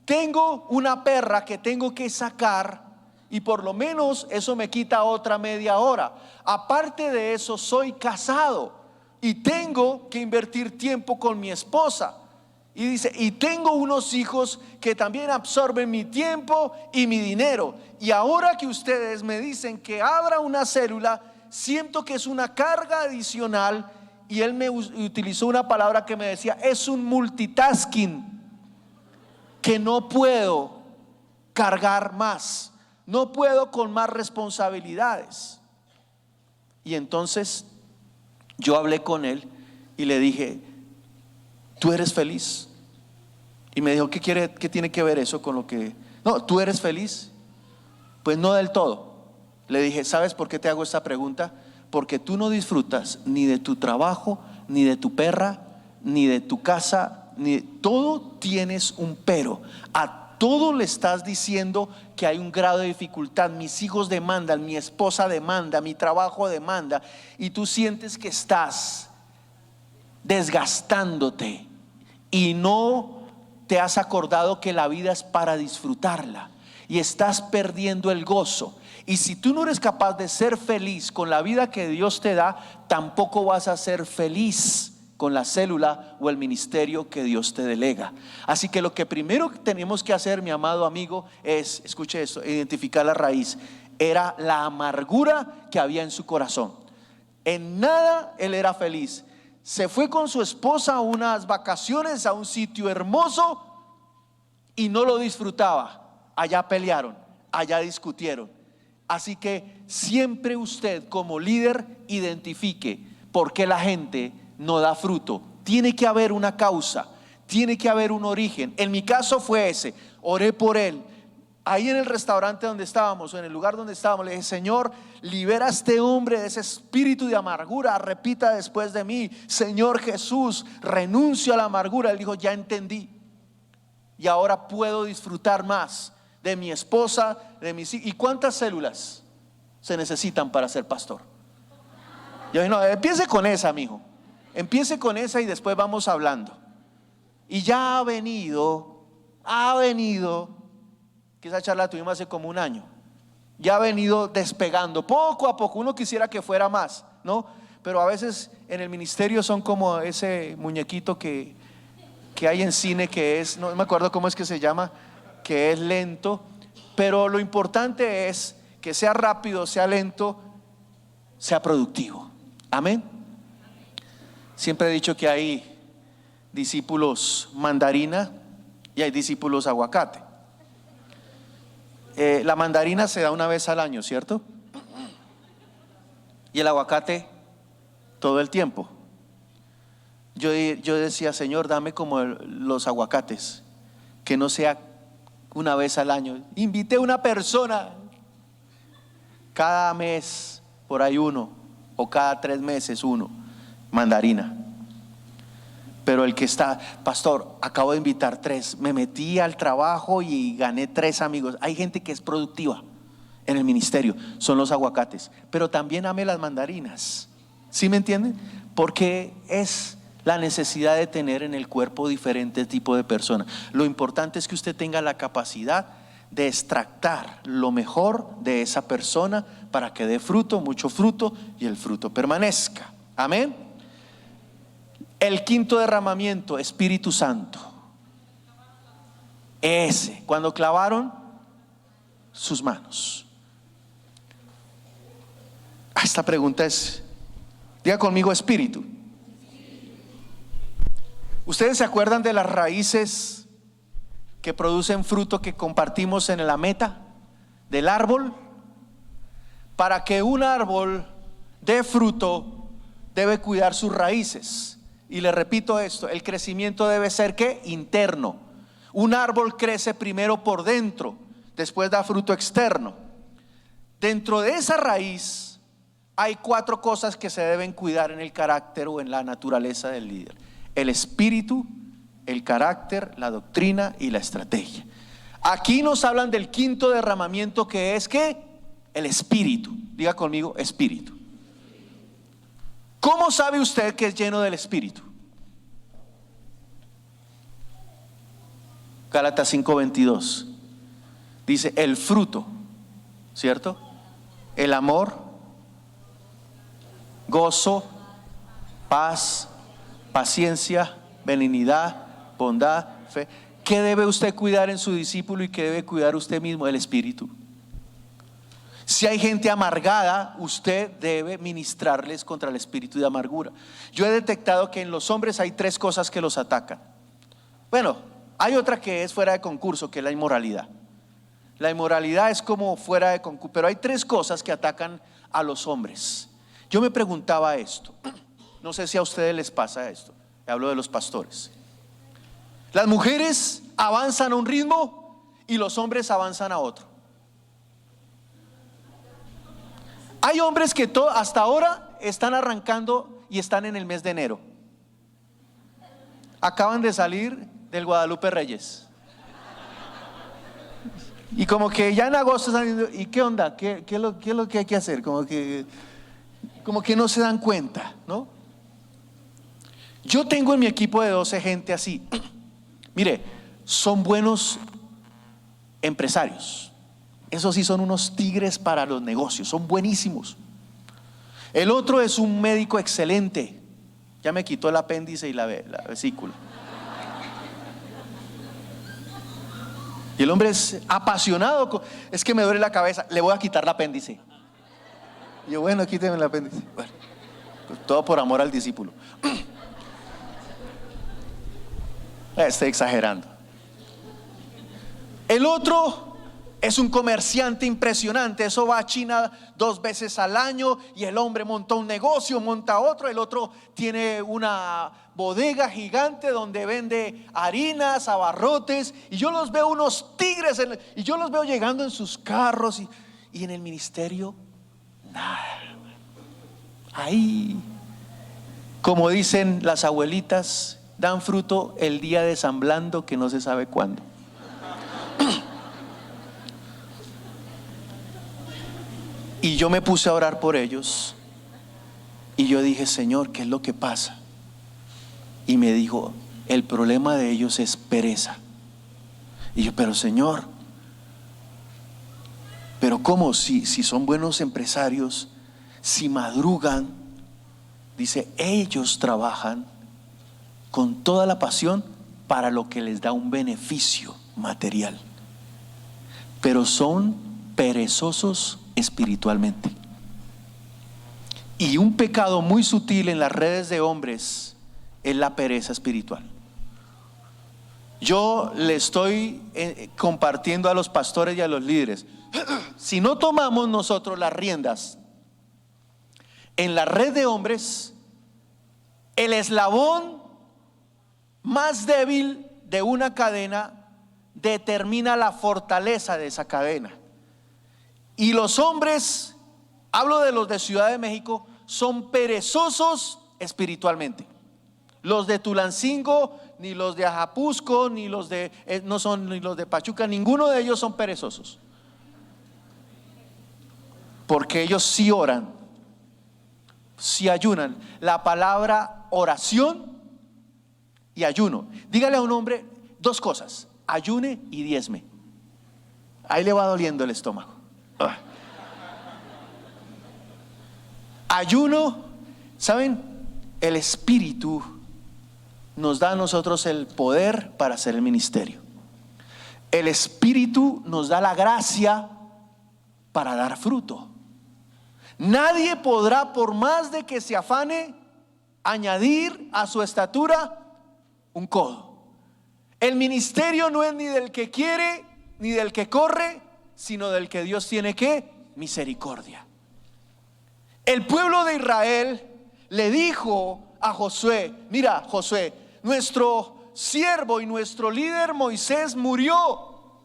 Tengo una perra que tengo que sacar y por lo menos eso me quita otra media hora. Aparte de eso, soy casado y tengo que invertir tiempo con mi esposa. Y dice: y tengo unos hijos que también absorben mi tiempo y mi dinero. Y ahora que ustedes me dicen que abra una célula, siento que es una carga adicional. Y él me utilizó una palabra que me decía: es un multitasking que no puedo cargar más, no puedo con más responsabilidades. Y entonces yo hablé con él y le dije: ¿tú eres feliz? Y me dijo: ¿qué tiene que ver eso con lo que? No, ¿tú eres feliz? Pues no del todo. Le dije: ¿sabes por qué te hago esta pregunta? Porque tú no disfrutas ni de tu trabajo, ni de tu perra, ni de tu casa, ni de todo. Tienes un pero. A todo le estás diciendo que hay un grado de dificultad. Mis hijos demandan, mi esposa demanda, mi trabajo demanda, y tú sientes que estás desgastándote y no te has acordado que la vida es para disfrutarla, y estás perdiendo el gozo. Y si tú no eres capaz de ser feliz con la vida que Dios te da, tampoco vas a ser feliz con la célula o el ministerio que Dios te delega. Así que lo que primero tenemos que hacer, mi amado amigo, es, escuche esto, identificar la raíz. Era la amargura que había en su corazón. En nada él era feliz. Se fue con su esposa a unas vacaciones a un sitio hermoso y no lo disfrutaba. Allá pelearon, allá discutieron. Así que siempre usted como líder identifique por qué la gente no da fruto. Tiene que haber una causa, tiene que haber un origen. En mi caso fue ese. Oré por él. Ahí en el restaurante donde estábamos, o en el lugar donde estábamos, le dije: Señor, libera a este hombre de ese espíritu de amargura. Repita después de mí: Señor Jesús, renuncio a la amargura. Él dijo: ya entendí, y ahora puedo disfrutar más de mi esposa, de mis hijos. ¿Y cuántas células se necesitan para ser pastor? Yo dije: no, empiece con esa, mijo. Empiece con esa y después vamos hablando. Y ya ha venido, que esa charla la tuvimos hace como un año. Ya ha venido despegando poco a poco. Uno quisiera que fuera más, ¿no? Pero a veces en el ministerio son como ese muñequito que hay en cine, que es, no me acuerdo cómo es que se llama, que es lento. Pero lo importante es que sea rápido, sea lento, sea productivo. Amén. Siempre he dicho que hay discípulos mandarina y hay discípulos aguacate. La mandarina se da una vez al año, ¿cierto? Y el aguacate todo el tiempo. Yo decía: Señor, dame como los aguacates, que no sea una vez al año. Invité a una persona, cada mes por ahí uno, o cada 3 meses uno, mandarina. Pero el que está, pastor, acabo de invitar 3, me metí al trabajo y gané 3 amigos. Hay gente que es productiva en el ministerio, son los aguacates, pero también ame las mandarinas. ¿Sí me entienden? Porque es la necesidad de tener en el cuerpo diferentes tipos de personas. Lo importante es que usted tenga la capacidad de extractar lo mejor de esa persona para que dé fruto, mucho fruto, y el fruto permanezca. Amén. El quinto derramamiento, Espíritu Santo. Ese, cuando clavaron sus manos. Esta pregunta es, diga conmigo, espíritu. ¿Ustedes se acuerdan de las raíces que producen fruto que compartimos en la meta del árbol? Para que un árbol dé fruto, debe cuidar sus raíces. Y le repito esto, el crecimiento debe ser ¿qué? Interno. Un árbol crece primero por dentro, después da fruto externo. Dentro de esa raíz hay 4 cosas que se deben cuidar en el carácter o en la naturaleza del líder: el espíritu, el carácter, la doctrina y la estrategia. Aquí nos hablan del quinto derramamiento, que es ¿qué? El espíritu. Diga conmigo, espíritu. ¿Cómo sabe usted que es lleno del espíritu? Gálatas 5:22 dice el fruto, ¿cierto? El amor, gozo, paz, paciencia, benignidad, bondad, fe. ¿Qué debe usted cuidar en su discípulo y qué debe cuidar usted mismo? El espíritu. Si hay gente amargada, usted debe ministrarles contra el espíritu de amargura. Yo he detectado que en los hombres hay 3 cosas que los atacan. Bueno, hay otra que es fuera de concurso, que es la inmoralidad. La inmoralidad es como fuera de concurso, pero hay 3 cosas que atacan a los hombres. Yo me preguntaba esto, no sé si a ustedes les pasa esto, hablo de los pastores. Las mujeres avanzan a un ritmo y los hombres avanzan a otro. Hay hombres que hasta ahora están arrancando y están en el mes de enero. Acaban de salir del Guadalupe Reyes. Y como que ya en agosto están diciendo, ¿y qué onda? ¿Qué es lo que hay que hacer? Como que no se dan cuenta, ¿no? Yo tengo en mi equipo de 12 gente así. Mire, son buenos empresarios. Esos sí son unos tigres para los negocios, son buenísimos. El otro es un médico excelente. Ya me quitó el apéndice y la vesícula. Y el hombre es apasionado. Es que me duele la cabeza, le voy a quitar el apéndice. Y yo, bueno, quíteme el apéndice. Bueno, todo por amor al discípulo. Estoy exagerando. El otro es un comerciante impresionante. Eso va a China 2 veces al año y el hombre monta un negocio, monta otro. El otro tiene una bodega gigante donde vende harinas, abarrotes. Y yo los veo unos tigres y yo los veo llegando en sus carros y en el ministerio nada. Ahí, como dicen las abuelitas, dan fruto el día de San Blando, que no se sabe cuándo. Y yo me puse a orar por ellos y yo dije, Señor, ¿qué es lo que pasa? Y me dijo, el problema de ellos es pereza. Y yo, pero Señor, pero ¿cómo? Si son buenos empresarios, si madrugan, dice, ellos trabajan con toda la pasión para lo que les da un beneficio material, pero son perezosos espiritualmente. Y un pecado muy sutil en las redes de hombres es la pereza espiritual. Yo le estoy compartiendo a los pastores y a los líderes, si no tomamos nosotros las riendas en la red de hombres, el eslabón más débil de una cadena determina la fortaleza de esa cadena. Y los hombres, hablo de los de Ciudad de México, son perezosos espiritualmente. Los de Tulancingo, ni los de Ajapusco, ni los de no son ni los de Pachuca, ninguno de ellos son perezosos. Porque ellos sí oran, sí ayunan. La palabra oración y ayuno. Dígale a un hombre dos cosas: ayune y diezme. Ahí le va doliendo el estómago. Ayuno, ¿saben? El Espíritu nos da a nosotros el poder para hacer el ministerio. El Espíritu nos da la gracia para dar fruto. Nadie podrá, por más de que se afane, añadir a su estatura un codo. El ministerio no es ni del que quiere ni del que corre, sino del que Dios tiene misericordia. El pueblo de Israel le dijo a Josué: mira, Josué, nuestro siervo y nuestro líder Moisés murió.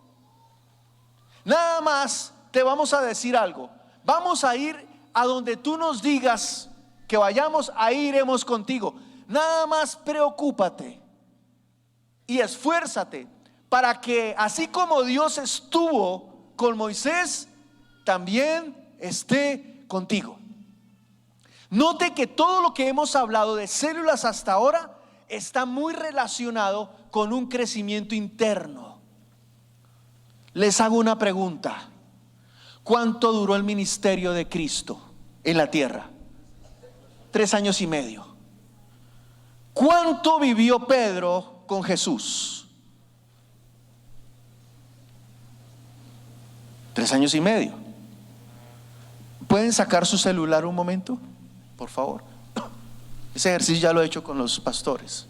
Nada más te vamos a decir algo. Vamos a ir a donde tú nos digas que vayamos, ahí iremos contigo. Nada más preocúpate y esfuérzate para que así como Dios estuvo con Moisés, también esté contigo. Note que todo lo que hemos hablado de células hasta ahora está muy relacionado con un crecimiento interno. Les hago una pregunta: ¿cuánto duró el ministerio de Cristo en la tierra? 3 años y medio. ¿Cuánto vivió Pedro con Jesús? 3 años y medio. ¿Pueden sacar su celular un momento, por favor? Ese ejercicio ya lo he hecho con los pastores.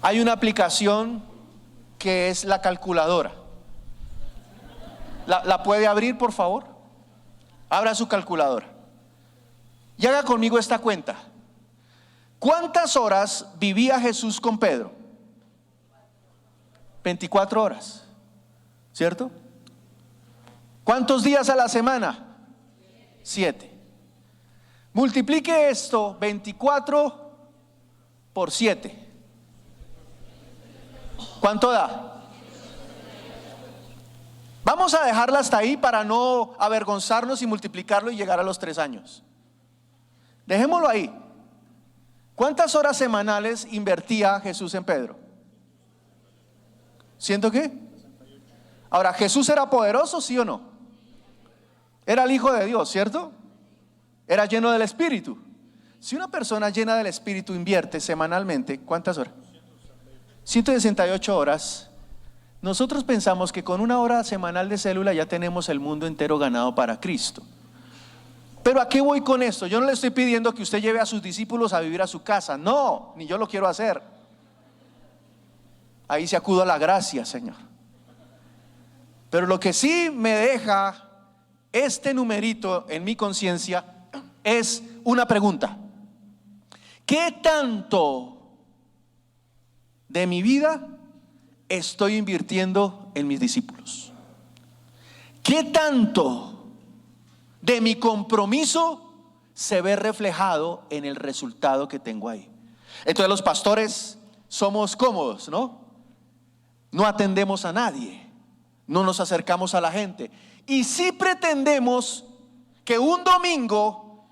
Hay una aplicación que es la calculadora. ¿La puede abrir, por favor? Abra su calculadora y haga conmigo esta cuenta. ¿Cuántas horas vivía Jesús con Pedro? 24 horas, ¿cierto? ¿Cuántos días a la semana? 7. Multiplique esto, 24 por 7. ¿Cuánto da? Vamos a dejarla hasta ahí para no avergonzarnos y multiplicarlo y llegar a los 3 años. Dejémoslo ahí. ¿Cuántas horas semanales invertía Jesús en Pedro? ¿Siento qué? Ahora, ¿Jesús era poderoso, sí o no? Era el Hijo de Dios, ¿cierto? Era lleno del Espíritu. Si una persona llena del Espíritu invierte semanalmente, ¿cuántas horas? 168 horas. Nosotros pensamos que con 1 hora semanal de célula ya tenemos el mundo entero ganado para Cristo. Pero ¿a qué voy con esto? Yo no le estoy pidiendo que usted lleve a sus discípulos a vivir a su casa. No, ni yo lo quiero hacer. Ahí se acudo a la gracia, Señor. Pero lo que sí me deja este numerito en mi conciencia es una pregunta: ¿qué tanto de mi vida estoy invirtiendo en mis discípulos? ¿Qué tanto de mi compromiso se ve reflejado en el resultado que tengo ahí? Entonces los pastores somos cómodos, ¿no? No atendemos a nadie, no nos acercamos a la gente, y sí pretendemos que un domingo,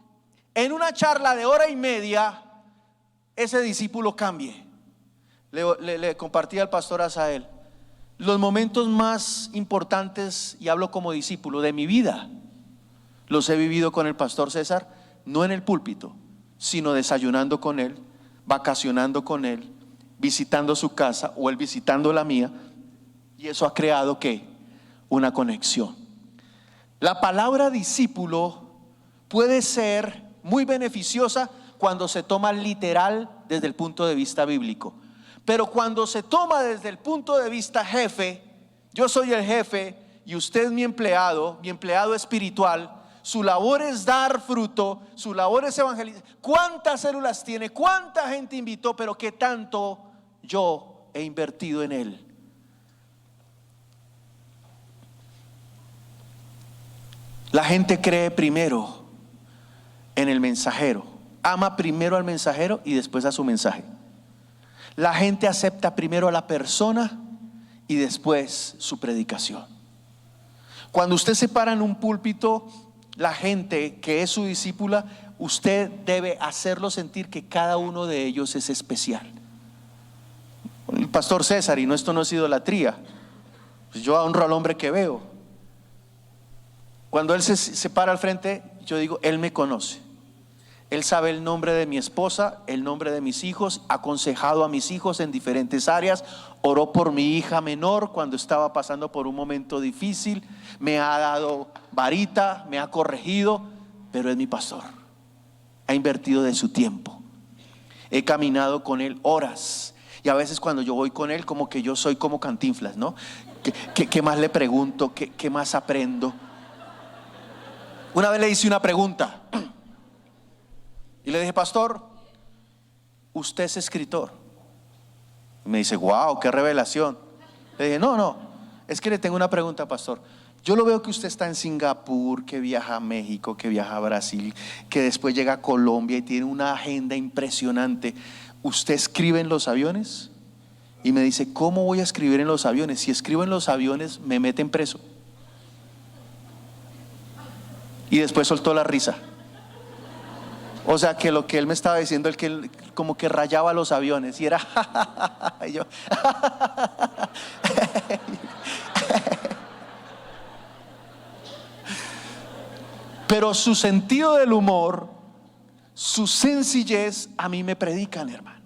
en una charla de 1:30, ese discípulo cambie. Le compartí al pastor Asael los momentos más importantes, y hablo como discípulo, de mi vida. Los he vivido con el pastor César, no en el púlpito, sino desayunando con él, vacacionando con él, visitando su casa o él visitando la mía. Y eso ha creado ¿qué? Una conexión. La palabra discípulo puede ser muy beneficiosa cuando se toma literal desde el punto de vista bíblico. Pero cuando se toma desde el punto de vista jefe, yo soy el jefe y usted es mi empleado espiritual, su labor es dar fruto, su labor es evangelizar. ¿Cuántas células tiene? ¿Cuánta gente invitó? Pero ¿qué tanto yo he invertido en él. La gente cree primero en el mensajero, ama primero al mensajero y después a su mensaje. La gente acepta primero a la persona y después su predicación. Cuando usted se para en un púlpito, la gente que es su discípula, usted debe hacerlo sentir que cada uno de ellos es especial. El pastor César, y no, esto no es idolatría, pues yo honro al hombre que veo. Cuando él se para al frente, yo digo, él me conoce. Él sabe el nombre de mi esposa, el nombre de mis hijos, ha aconsejado a mis hijos en diferentes áreas, oró por mi hija menor cuando estaba pasando por un momento difícil, me ha dado varita, me ha corregido, pero es mi pastor. Ha invertido de su tiempo. He caminado con él horas. Y a veces cuando yo voy con él, como que yo soy como Cantinflas, ¿no? ¿Qué más le pregunto? ¿Qué más aprendo? Una vez le hice una pregunta y le dije, pastor, usted es escritor. Y me dice, wow, qué revelación. Le dije, no, es que le tengo una pregunta, pastor. Yo lo veo que usted está en Singapur, que viaja a México, que viaja a Brasil, que después llega a Colombia y tiene una agenda impresionante. ¿Usted escribe en los aviones? Y me dice, ¿cómo voy a escribir en los aviones? Si escribo en los aviones me meten preso. Y después soltó la risa. O sea que lo que él me estaba diciendo, el que él como que rayaba los aviones y era y yo pero su sentido del humor, su sencillez a mí me predican, hermano.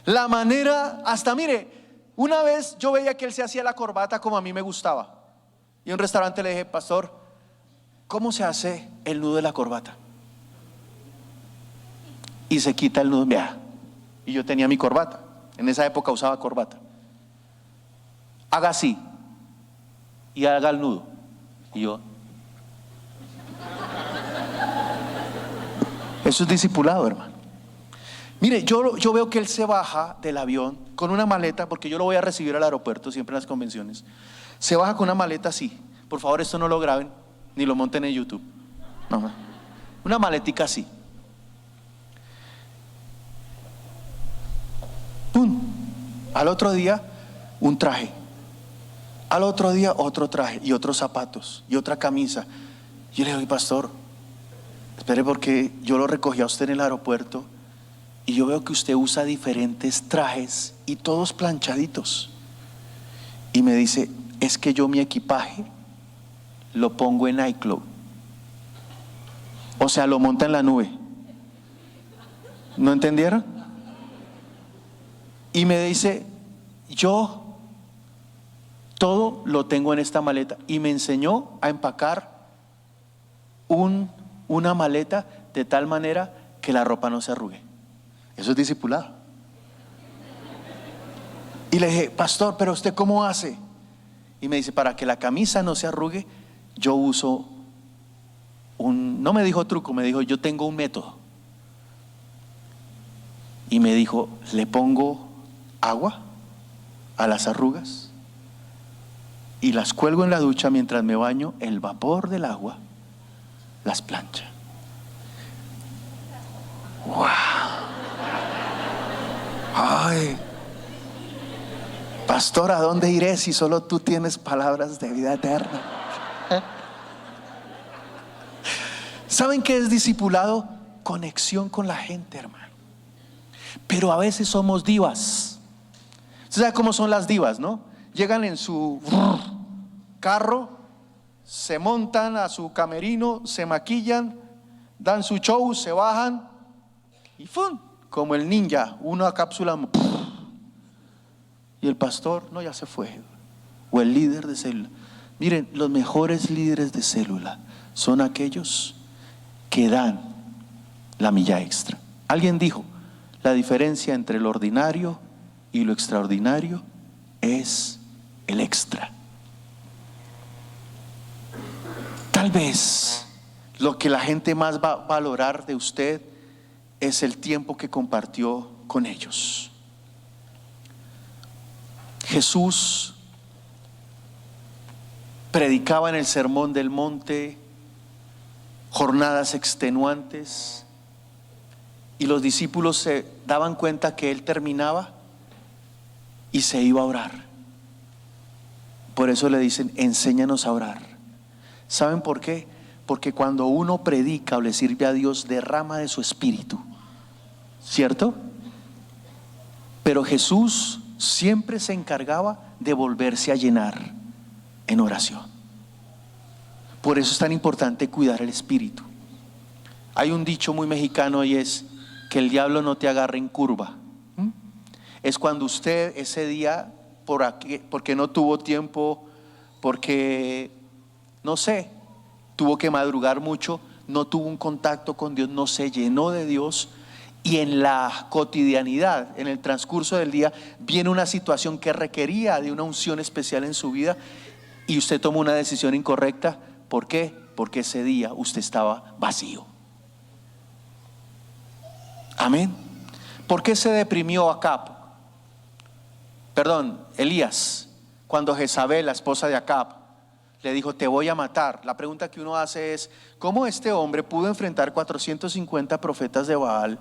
La manera, hasta mire, una vez yo veía que él se hacía la corbata como a mí me gustaba. Y en un restaurante le dije, pastor, ¿cómo se hace el nudo de la corbata? Y se quita el nudo, vea. Y yo tenía mi corbata, en esa época usaba corbata. Haga así y haga el nudo. Y yo, eso es discipulado, hermano. Mire, yo veo que él se baja del avión con una maleta, porque yo lo voy a recibir al aeropuerto siempre en las convenciones. Se baja con una maleta así. Por favor, esto no lo graben ni lo monten en YouTube. No. Una maletica así. ¡Pum! Al otro día, un traje. Al otro día, otro traje y otros zapatos y otra camisa. Yo le digo, pastor, espere, porque yo lo recogí a usted en el aeropuerto y yo veo que usted usa diferentes trajes y todos planchaditos. Y me dice, es que yo mi equipaje lo pongo en iCloud. O sea, lo monta en la nube. ¿No entendieron? Y me dice, yo todo lo tengo en esta maleta. Y me enseñó a empacar una maleta de tal manera que la ropa no se arrugue. Eso es discipulado. Y le dije, pastor, pero ¿usted cómo hace? Y me dice, para que la camisa no se arrugue, yo uso no me dijo truco, me dijo, yo tengo un método. Y me dijo, le pongo agua a las arrugas y las cuelgo en la ducha mientras me baño, el vapor del agua las plancha. ¡Wow! ¡Ay! Pastor, ¿a dónde iré si solo tú tienes palabras de vida eterna? ¿Saben qué es discipulado? Conexión con la gente, hermano. Pero a veces somos divas. ¿Usted sabe cómo son las divas, no? Llegan en su carro, se montan a su camerino, se maquillan, dan su show, se bajan y ¡fum! Como el ninja, una cápsula y el pastor, no, ya se fue. O el líder de célula. Miren, los mejores líderes de célula son aquellos que dan la milla extra. Alguien dijo, la diferencia entre lo ordinario y lo extraordinario es el extra. Tal vez lo que la gente más va a valorar de usted es el tiempo que compartió con ellos. Jesús predicaba en el Sermón del Monte, jornadas extenuantes, y los discípulos se daban cuenta que él terminaba y se iba a orar. Por eso le dicen: enséñanos a orar. ¿Saben por qué? Porque cuando uno predica o le sirve a Dios, derrama de su espíritu, ¿cierto? Pero Jesús siempre se encargaba de volverse a llenar en oración. Por eso es tan importante cuidar el espíritu. Hay un dicho muy mexicano y es que el diablo no te agarre en curva. Es cuando usted ese día, porque no tuvo tiempo, porque no sé, tuvo que madrugar mucho, no tuvo un contacto con Dios, no se llenó de Dios, y en la cotidianidad, en el transcurso del día, viene una situación que requería de una unción especial en su vida y usted toma una decisión incorrecta. ¿Por qué? Porque ese día usted estaba vacío. Amén. ¿Por qué se deprimió Elías, cuando Jezabel, la esposa de Acab, le dijo: te voy a matar? La pregunta que uno hace es: ¿cómo este hombre pudo enfrentar 450 profetas de Baal?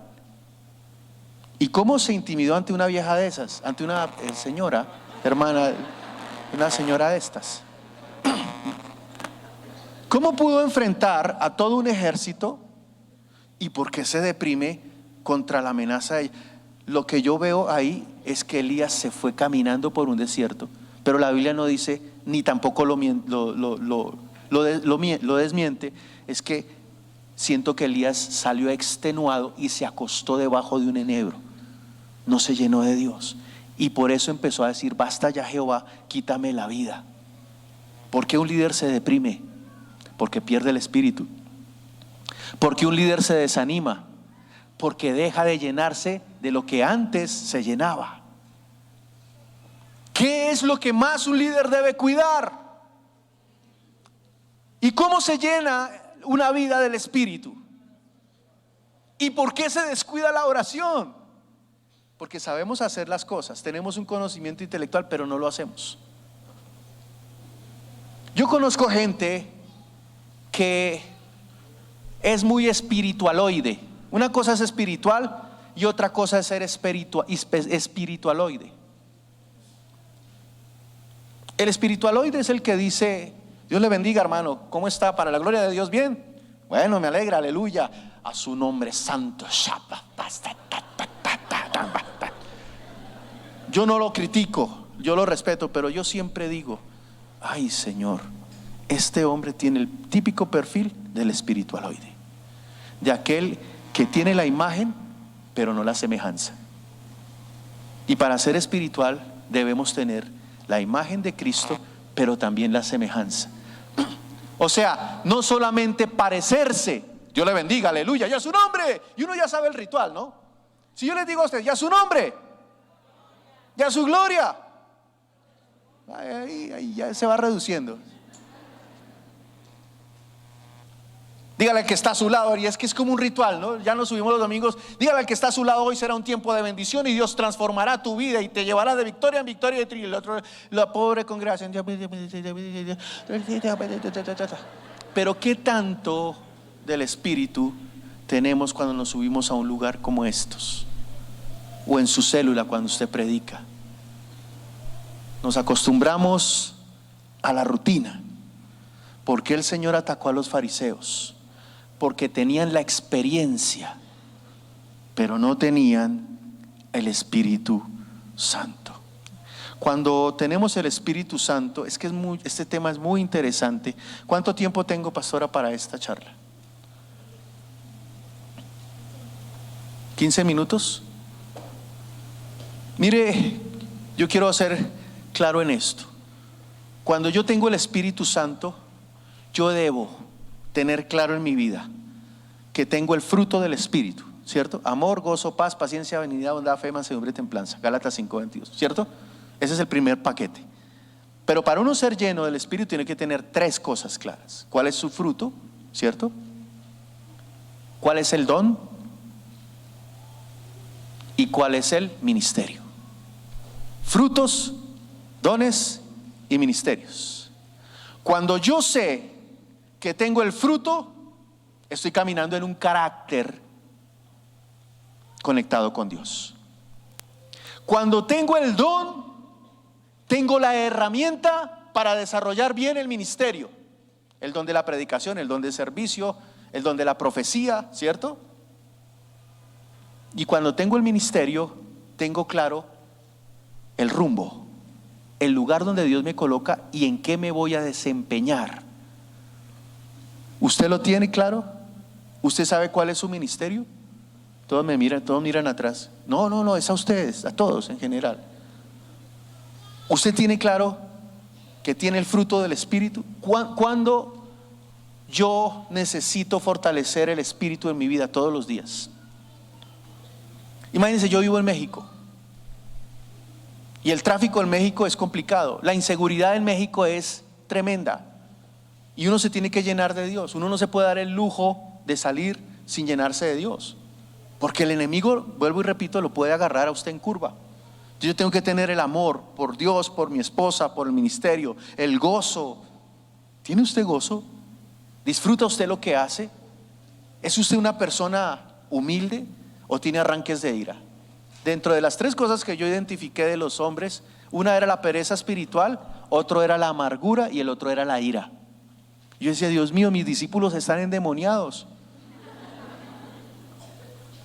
¿Y cómo se intimidó ante una vieja de esas? Ante una señora, hermana, una señora de estas. ¿Cómo pudo enfrentar a todo un ejército? ¿Y por qué se deprime contra la amenaza de ella? Lo que yo veo ahí es que Elías se fue caminando por un desierto, pero la Biblia no dice, ni tampoco lo desmiente. Es que siento que Elías salió extenuado y se acostó debajo de un enebro. No se llenó de Dios, y por eso empezó a decir: basta ya, Jehová, quítame la vida. ¿Por qué un líder se deprime? Porque pierde el espíritu. ¿Por qué un líder se desanima? Porque deja de llenarse de lo que antes se llenaba. ¿Qué es lo que más un líder debe cuidar? ¿Y cómo se llena una vida del espíritu? ¿Y por qué se descuida la oración? Porque sabemos hacer las cosas, tenemos un conocimiento intelectual, pero no lo hacemos. Yo conozco gente que es muy espiritualoide. Una cosa es espiritual y otra cosa es ser espiritualoide. El espiritualoide es el que dice: Dios le bendiga, hermano, ¿cómo está? Para la gloria de Dios, bien. Bueno, me alegra, aleluya, a su nombre santo. Yo no lo critico, yo lo respeto, pero yo siempre digo: ay, Señor, este hombre tiene el típico perfil del espiritualoide, de aquel que tiene la imagen pero no la semejanza. Y para ser espiritual debemos tener la imagen de Cristo, pero también la semejanza. O sea, no solamente parecerse. Dios le bendiga, aleluya, ya su nombre. Y uno ya sabe el ritual, ¿no? Si yo les digo a usted: ya su nombre, ya su gloria, ahí ya se va reduciendo. Dígale al que está a su lado, y es que es como un ritual, ¿no? Ya nos subimos los domingos. Dígale al que está a su lado: hoy será un tiempo de bendición y Dios transformará tu vida y te llevará de victoria en victoria. Y el otro, la pobre congregación. Pero ¿qué tanto del espíritu tenemos cuando nos subimos a un lugar como estos? O en su célula cuando usted predica. Nos acostumbramos a la rutina. ¿Por qué el Señor atacó a los fariseos? Porque tenían la experiencia, pero no tenían el Espíritu Santo. Cuando tenemos el Espíritu Santo, es que este tema es muy interesante. ¿Cuánto tiempo tengo, pastora, para esta charla? ¿15 minutos? Mire, yo quiero ser claro en esto. Cuando yo tengo el Espíritu Santo, yo debo tener claro en mi vida que tengo el fruto del Espíritu, ¿cierto? Amor, gozo, paz, paciencia, benignidad, bondad, fe, mansedumbre, templanza. Gálatas 5:22, ¿cierto? Ese es el primer paquete. Pero para uno ser lleno del Espíritu tiene que tener tres cosas claras. ¿Cuál es su fruto? ¿Cierto? ¿Cuál es el don? ¿Y cuál es el ministerio? Frutos Dones y ministerios. Cuando yo sé que tengo el fruto, estoy caminando en un carácter conectado con Dios. Cuando tengo el don, tengo la herramienta para desarrollar bien el ministerio. El don de la predicación, el don de servicio, el don de la profecía, ¿cierto? Y cuando tengo el ministerio, tengo claro el rumbo, el lugar donde Dios me coloca y en qué me voy a desempeñar. ¿Usted lo tiene claro? ¿Usted sabe cuál es su ministerio? Todos me miran, todos miran atrás. No, es a ustedes, a todos en general. ¿Usted tiene claro que tiene el fruto del Espíritu? ¿Cuándo yo necesito fortalecer el Espíritu en mi vida? Todos los días. Imagínense, yo vivo en México y el tráfico en México es complicado. La inseguridad en México es tremenda y uno se tiene que llenar de Dios. Uno no se puede dar el lujo de salir sin llenarse de Dios, porque el enemigo, vuelvo y repito, lo puede agarrar a usted en curva. Yo tengo que tener el amor por Dios, por mi esposa, por el ministerio, el gozo. ¿Tiene usted gozo? ¿Disfruta usted lo que hace? ¿Es usted una persona humilde o tiene arranques de ira? Dentro de las tres cosas que yo identifiqué de los hombres, una era la pereza espiritual, otro era la amargura y el otro era la ira. Yo decía, Dios mío, mis discípulos están endemoniados.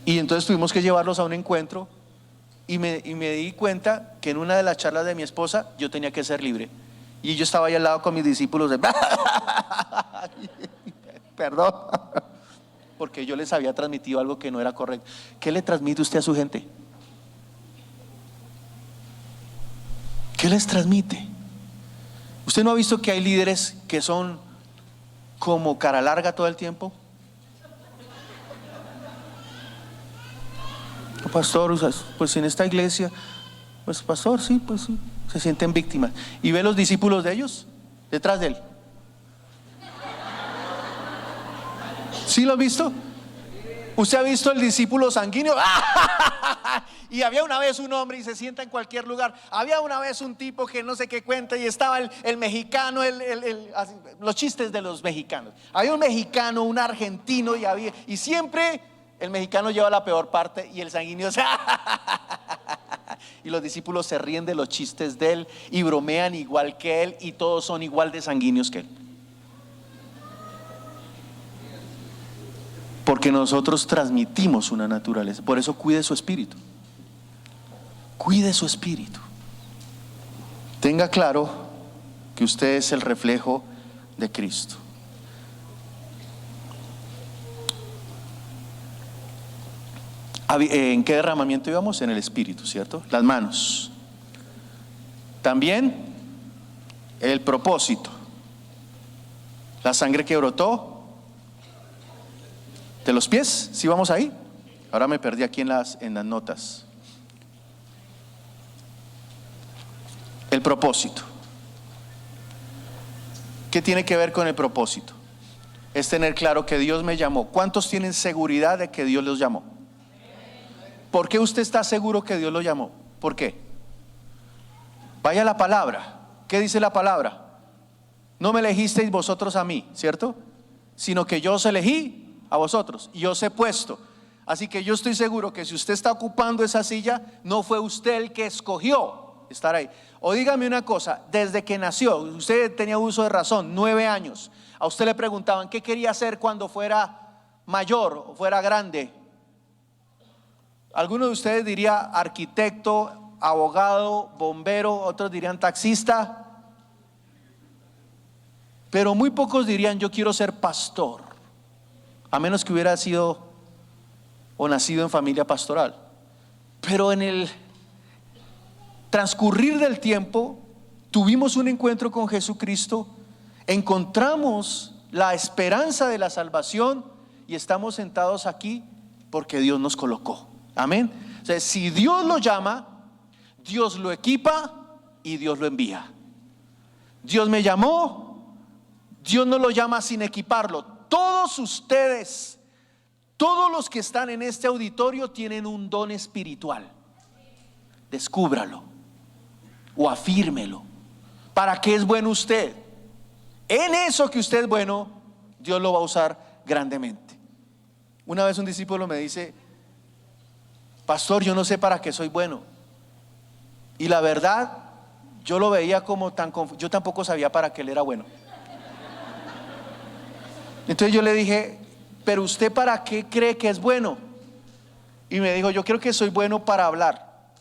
Y entonces tuvimos que llevarlos a un encuentro y me di cuenta que en una de las charlas de mi esposa yo tenía que ser libre. Y yo estaba ahí al lado con mis discípulos de perdón, porque yo les había transmitido algo que no era correcto. ¿Qué le transmite usted a su gente? ¿Qué les transmite? ¿Usted no ha visto que hay líderes que son como cara larga todo el tiempo? Pastor, pues en esta iglesia, pues pastor, sí, pues sí, se sienten víctimas. Y ve los discípulos de ellos detrás de él. ¿Sí lo ha visto? ¿Usted ha visto el discípulo sanguíneo? Y había una vez un hombre y se sienta en cualquier lugar. Había una vez un tipo que no sé qué cuenta y estaba el mexicano, los chistes de los mexicanos. Había un mexicano, un argentino y siempre el mexicano lleva la peor parte y el sanguíneo y los discípulos se ríen de los chistes de él y bromean igual que él y todos son igual de sanguíneos que él. Porque nosotros transmitimos una naturaleza. Por eso cuide su espíritu. Cuide su espíritu. Tenga claro que usted es el reflejo de Cristo. ¿En qué derramamiento íbamos? En el espíritu, ¿cierto? Las manos. También el propósito. La sangre que brotó de los pies. ¿Sí vamos ahí? Ahora me perdí aquí en las notas. El propósito. ¿Qué tiene que ver con el propósito? Es tener claro que Dios me llamó. ¿Cuántos tienen seguridad de que Dios los llamó? ¿Por qué usted está seguro que Dios lo llamó? ¿Por qué? Vaya a la palabra. ¿Qué dice la palabra? No me elegisteis vosotros a mí, ¿cierto? Sino que yo os elegí a vosotros y os he puesto. Así que yo estoy seguro que si usted está ocupando esa silla, no fue usted el que escogió estar ahí. O dígame una cosa, desde que nació, usted tenía uso de razón, 9 años. A usted le preguntaban qué quería hacer cuando fuera mayor o fuera grande. Algunos de ustedes diría arquitecto, abogado, bombero, otros dirían taxista, pero muy pocos dirían yo quiero ser pastor, a menos que hubiera sido o nacido en familia pastoral. Pero en el transcurrir del tiempo tuvimos un encuentro con Jesucristo, encontramos la esperanza de la salvación y estamos sentados aquí porque Dios nos colocó. Amén. O sea, si Dios lo llama, Dios lo equipa y Dios lo envía. Dios me llamó, Dios no lo llama sin equiparlo. Todos ustedes, todos los que están en este auditorio tienen un don espiritual. Descúbralo o afírmelo. ¿para qué es bueno usted? En eso que usted es bueno, Dios lo va a usar grandemente. Una vez un discípulo me dice: pastor, yo no sé para qué soy bueno. Y la verdad, yo lo veía como yo tampoco sabía para qué él era bueno. Entonces yo le dije: pero usted ¿para qué cree que es bueno? Y me dijo: yo creo que soy bueno para hablar.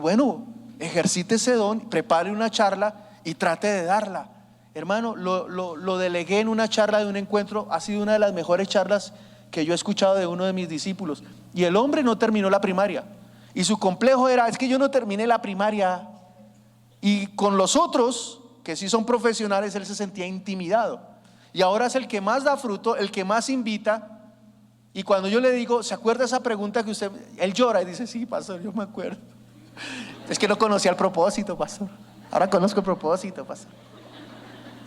Bueno, ejercite ese don, prepare una charla y trate de darla. Hermano, lo delegué en una charla de un encuentro. Ha sido una de las mejores charlas que yo he escuchado de uno de mis discípulos. Y el hombre no terminó la primaria. Y su complejo era: es que yo no terminé la primaria. Y con los otros, que sí son profesionales, él se sentía intimidado. Y ahora es el que más da fruto, el que más invita. Y cuando yo le digo: ¿se acuerda esa pregunta que usted? Él llora y dice: sí, pastor, yo me acuerdo. Es que no conocía el propósito, pastor. Ahora conozco el propósito, pastor.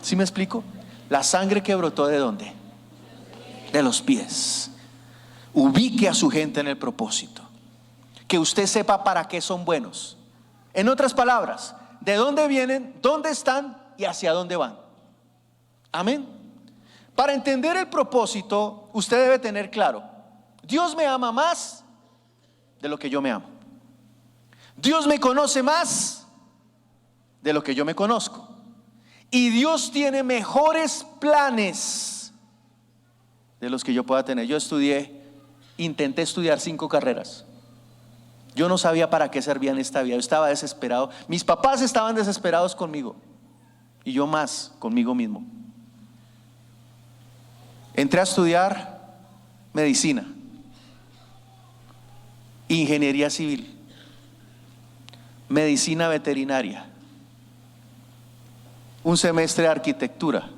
¿Sí me explico? La sangre que brotó, ¿de dónde? De los pies. Ubique a su gente en el propósito. Que usted sepa para qué son buenos. En otras palabras, de dónde vienen, dónde están y hacia dónde van. Amén. Para entender el propósito, usted debe tener claro: Dios me ama más de lo que yo me amo. Dios me conoce más de lo que yo me conozco. Y Dios tiene mejores planes de los que yo pueda tener. Yo intenté estudiar 5 carreras. Yo no sabía para qué servía en esta vida. Yo estaba desesperado. Mis papás estaban desesperados conmigo. Y yo más conmigo mismo. Entré a estudiar medicina, ingeniería civil, medicina veterinaria, un semestre de arquitectura,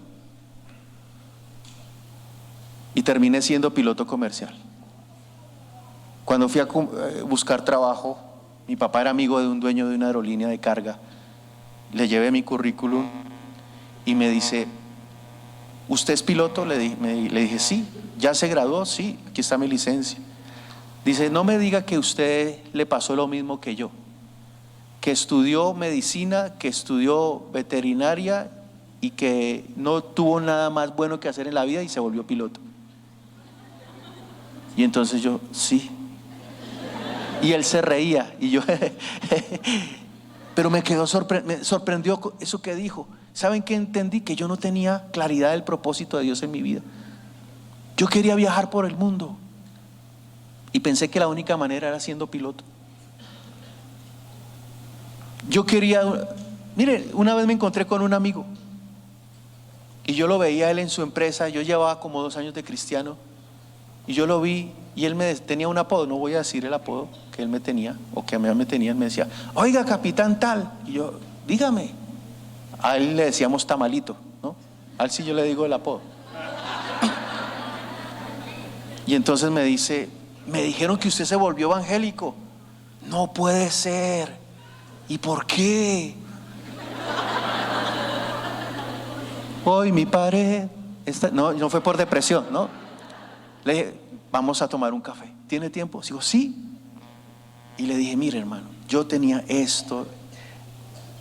y terminé siendo piloto comercial. Cuando fui a buscar trabajo, mi papá era amigo de un dueño de una aerolínea de carga. Le llevé mi currículum y me dice: ¿usted es piloto? Le dije: sí. ¿Ya se graduó? Sí, aquí está mi licencia. Dice: no me diga que a usted le pasó lo mismo que yo, que estudió medicina, que estudió veterinaria y que no tuvo nada más bueno que hacer en la vida y se volvió piloto. Y entonces yo: sí. Y él se reía y yo pero me sorprendió eso que dijo. ¿Saben qué entendí? Que yo no tenía claridad del propósito de Dios en mi vida. Yo quería viajar por el mundo y pensé que la única manera era siendo piloto. Yo quería, mire, una vez me encontré con un amigo y yo lo veía a él en su empresa. Yo llevaba como 2 años de cristiano y yo lo vi y él tenía un apodo. No voy a decir el apodo que él me tenía o que a mí me tenía. Él me decía: oiga, capitán tal. Y yo: dígame. A él le decíamos Tamalito, ¿no? A él sí yo le digo el apodo. Y entonces me dice: me dijeron que usted se volvió evangélico. No puede ser. ¿Y por qué? Hoy mi pared no fue por depresión, ¿no? Le dije: vamos a tomar un café, ¿tiene tiempo? Digo: sí. Y le dije: mire, hermano, yo tenía esto,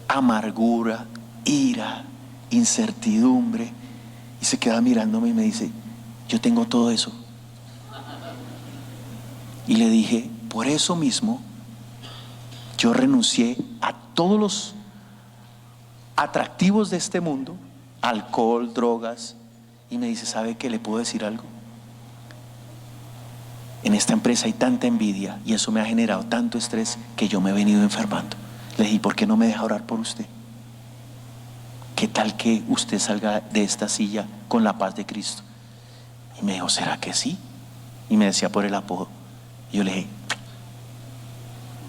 amargura, ira, incertidumbre. Y se queda mirándome y me dice: yo tengo todo eso. Y le dije: por eso mismo yo renuncié a todos los atractivos de este mundo, alcohol, drogas. Y me dice: ¿sabe qué? ¿Le puedo decir algo? En esta empresa hay tanta envidia y eso me ha generado tanto estrés que yo me he venido enfermando. Le dije: ¿por qué no me deja orar por usted? ¿Qué tal que usted salga de esta silla con la paz de Cristo? Y me dijo: ¿será que sí? Y me decía por el apodo. Y yo le dije: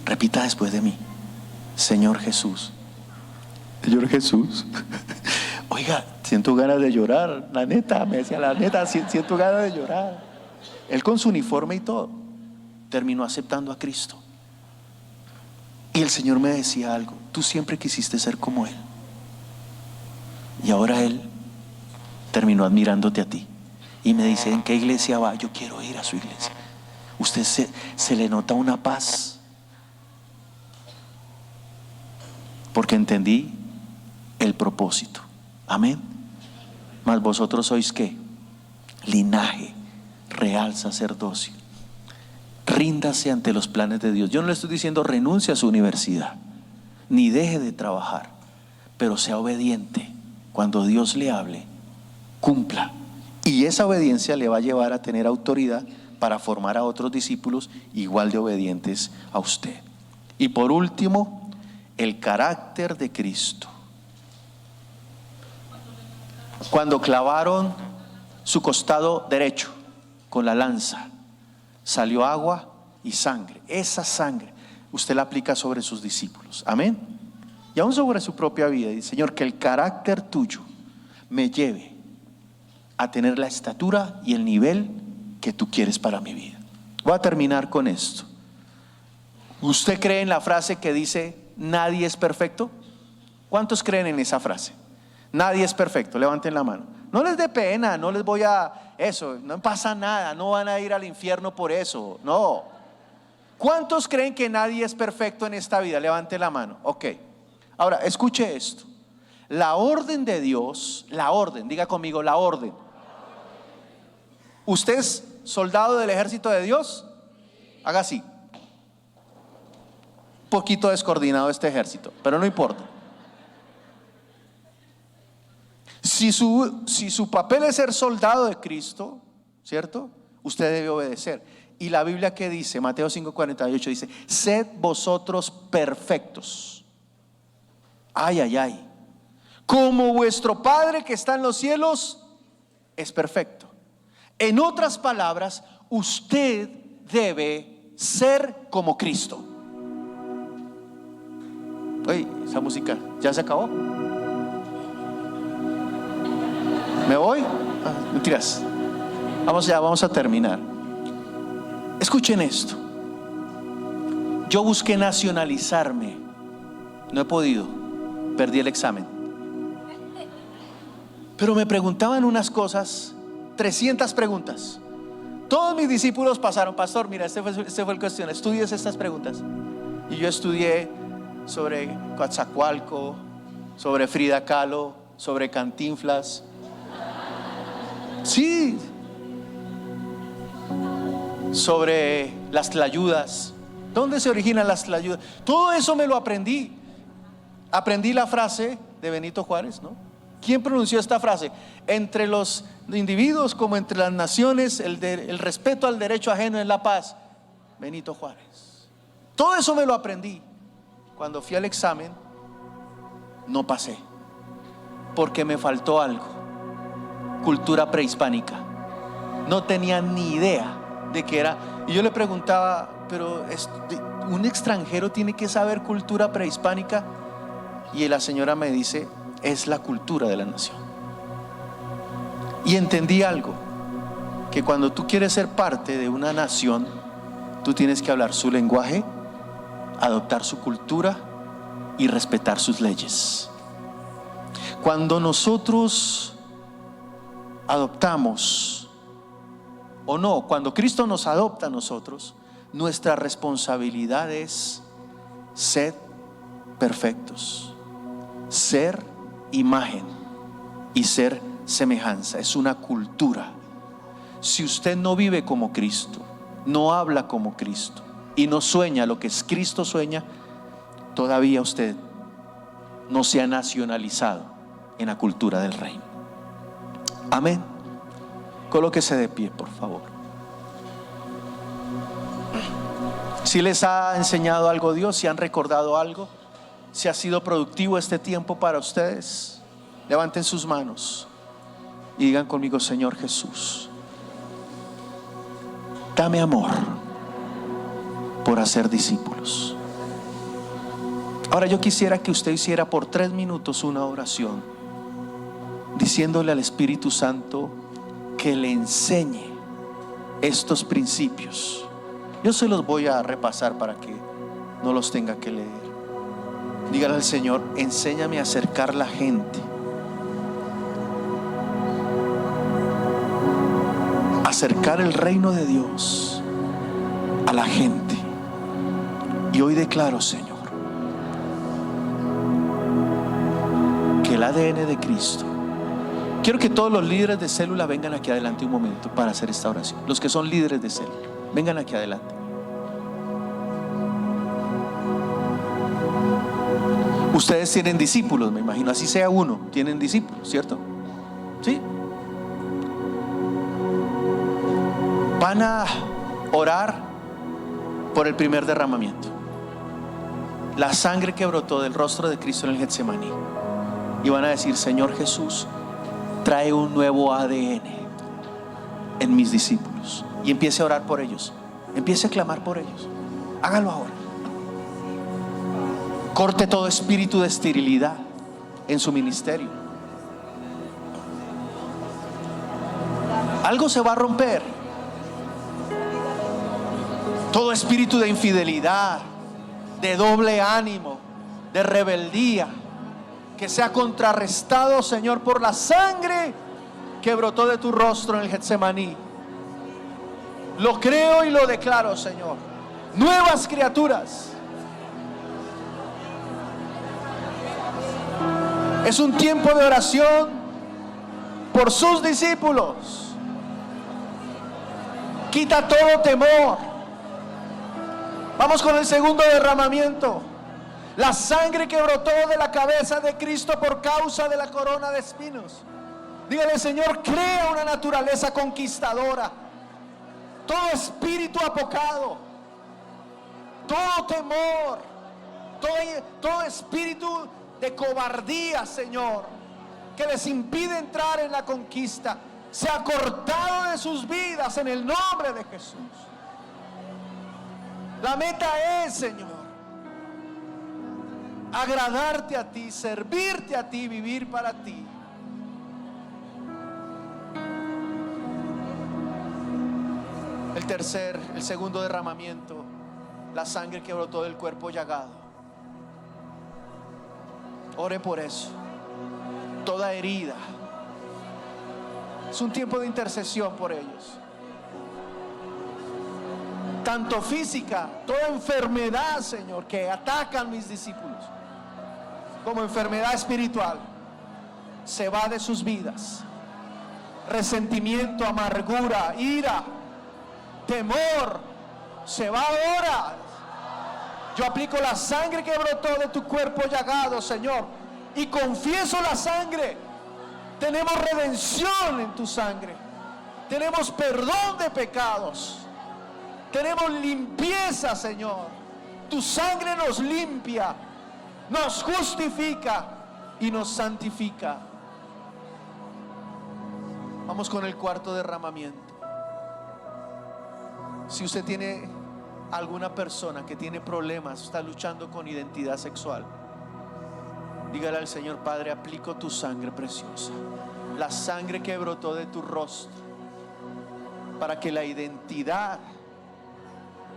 repita después de mí: Señor Jesús. Señor Jesús. Oiga, siento ganas de llorar, la neta. Me decía: la neta, siento ganas de llorar. Él con su uniforme y todo terminó aceptando a Cristo. Y el Señor me decía algo: tú siempre quisiste ser como Él. Y ahora Él terminó admirándote a ti. Y me dice: ¿en qué iglesia va? Yo quiero ir a su iglesia. Usted se le nota una paz. Porque entendí el propósito. Amén. Mas vosotros sois ¿qué? Linaje, real sacerdocio. Ríndase ante los planes de Dios. Yo no le estoy diciendo renuncie a su universidad, ni deje de trabajar, pero sea obediente. Cuando Dios le hable, cumpla. Y esa obediencia le va a llevar a tener autoridad para formar a otros discípulos igual de obedientes a usted. Y por último, el carácter de Cristo. Cuando clavaron su costado derecho con la lanza, salió agua y sangre. Esa sangre usted la aplica sobre sus discípulos. Amén. Y aún sobre su propia vida. Y Señor, que el carácter tuyo me lleve a tener la estatura y el nivel que tú quieres para mi vida. Voy a terminar con esto. ¿Usted cree en la frase que dice nadie es perfecto? ¿Cuántos creen en esa frase? Nadie es perfecto, levanten la mano. No les dé pena, no les voy a eso, no pasa nada, no van a ir al infierno por eso, no. ¿Cuántos creen que nadie es perfecto en esta vida? Levanten la mano. Ok. Ahora, escuche esto. La orden de Dios, la orden, diga conmigo, la orden. ¿Usted es soldado del ejército de Dios? Haga así. Un poquito descoordinado este ejército, pero no importa. Si su papel es ser soldado de Cristo, ¿cierto? Usted debe obedecer. Y la Biblia que dice, Mateo 5:48 dice, sed vosotros perfectos. Ay, ay, ay. Como vuestro Padre que está en los cielos es perfecto. En otras palabras, usted debe ser como Cristo. Oye, esa música ya se acabó. ¿Me voy? Mentiras. Vamos a terminar. Escuchen esto. Yo busqué nacionalizarme. No he podido. Perdí el examen. Pero me preguntaban unas cosas, 300 preguntas. Todos mis discípulos pasaron, pastor, mira, este fue el cuestión, estudies estas preguntas. Y yo estudié sobre Coatzacoalcos, sobre Frida Kahlo, sobre Cantinflas. Sí, sobre las tlayudas. ¿Dónde se originan las tlayudas? Todo eso me lo aprendí. Aprendí la frase de Benito Juárez, ¿no? ¿Quién pronunció esta frase? Entre los individuos como entre las naciones, el respeto al derecho ajeno es la paz. Benito Juárez. Todo eso me lo aprendí. Cuando fui al examen, no pasé, porque me faltó algo. Cultura prehispánica. No tenía ni idea de qué era. Y yo le preguntaba, pero un extranjero tiene que saber cultura prehispánica. Y la señora me dice, es la cultura de la nación. Y entendí algo, que cuando tú quieres ser parte de una nación, tú tienes que hablar su lenguaje, adoptar su cultura y respetar sus leyes. Cuando nosotros adoptamos, o no, cuando Cristo nos adopta a nosotros, nuestra responsabilidad es ser perfectos, ser imagen y ser semejanza. Es una cultura. Si usted no vive como Cristo, no habla como Cristo y no sueña lo que es Cristo sueña, todavía usted no se ha nacionalizado en la cultura del reino. Amén. Colóquese de pie, por favor. Si les ha enseñado algo Dios, si han recordado algo, si ha sido productivo este tiempo para ustedes, levanten sus manos y digan conmigo: Señor Jesús, dame amor por hacer discípulos. Ahora yo quisiera que usted hiciera por 3 minutos una oración, diciéndole al Espíritu Santo que le enseñe estos principios. Yo se los voy a repasar para que no los tenga que leer. Dígale al Señor: enséñame a acercar la gente, acercar el reino de Dios a la gente. Y hoy declaro, Señor, que porque el ADN de Cristo. Quiero que todos los líderes de célula vengan aquí adelante un momento para hacer esta oración. Los que son líderes de célula, vengan aquí adelante. Ustedes tienen discípulos, me imagino, así sea uno, tienen discípulos, ¿cierto? ¿Sí? Van a orar por el primer derramamiento, la sangre que brotó del rostro de Cristo en el Getsemaní, y van a decir: Señor Jesús, trae un nuevo ADN en mis discípulos. Y empiece a orar por ellos, empiece a clamar por ellos. Hágalo ahora. Corte todo espíritu de esterilidad en su ministerio. Algo se va a romper. Todo espíritu de infidelidad, de doble ánimo, de rebeldía, que sea contrarrestado, Señor, por la sangre que brotó de tu rostro en el Getsemaní. Lo creo y lo declaro, Señor. Nuevas criaturas. Es un tiempo de oración por sus discípulos. Quita todo temor. Vamos con el segundo derramamiento. La sangre que brotó de la cabeza de Cristo por causa de la corona de espinos. Dígale: Señor, crea una naturaleza conquistadora. Todo espíritu apocado, todo temor, todo espíritu de cobardía, Señor, que les impide entrar en la conquista, se ha cortado de sus vidas en el nombre de Jesús. La meta es, Señor, agradarte a ti, servirte a ti, vivir para ti. El segundo derramamiento, la sangre que brotó del cuerpo llagado. Ore por eso. Toda herida. Es un tiempo de intercesión por ellos. Tanto física, toda enfermedad, Señor, que ataca a mis discípulos, como enfermedad espiritual, se va de sus vidas. Resentimiento, amargura, ira, temor, se va ahora. Yo aplico la sangre que brotó de tu cuerpo llagado, Señor, y confieso la sangre. Tenemos redención en tu sangre. Tenemos perdón de pecados. Tenemos limpieza, Señor. Tu sangre nos limpia, nos justifica y nos santifica. Vamos con el cuarto derramamiento. Si usted tiene alguna persona que tiene problemas, está luchando con identidad sexual, dígale al Señor: Padre, aplico tu sangre preciosa, la sangre que brotó de tu rostro, para que la identidad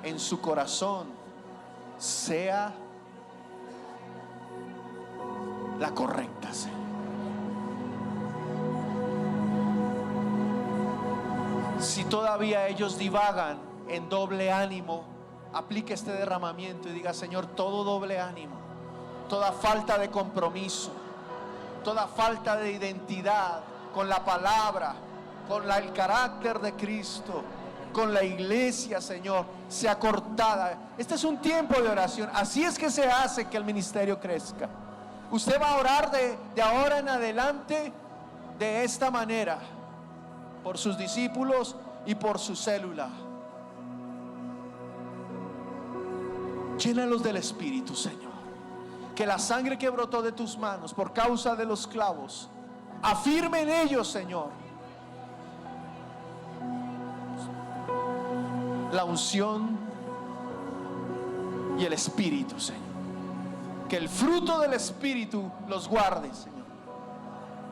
en su corazón sea la correcta, Señor. Si todavía ellos divagan en doble ánimo, aplique este derramamiento y diga: Señor, todo doble ánimo, toda falta de compromiso, toda falta de identidad con la palabra, con el carácter de Cristo, con la iglesia, Señor, sea cortada. Este es un tiempo de oración. Así es que se hace que el ministerio crezca. Usted va a orar de ahora en adelante de esta manera, por sus discípulos y por su célula. Llénalos del Espíritu, Señor. Que la sangre que brotó de tus manos por causa de los clavos afirme en ellos, Señor, la unción y el Espíritu, Señor. Que el fruto del Espíritu los guarde, Señor.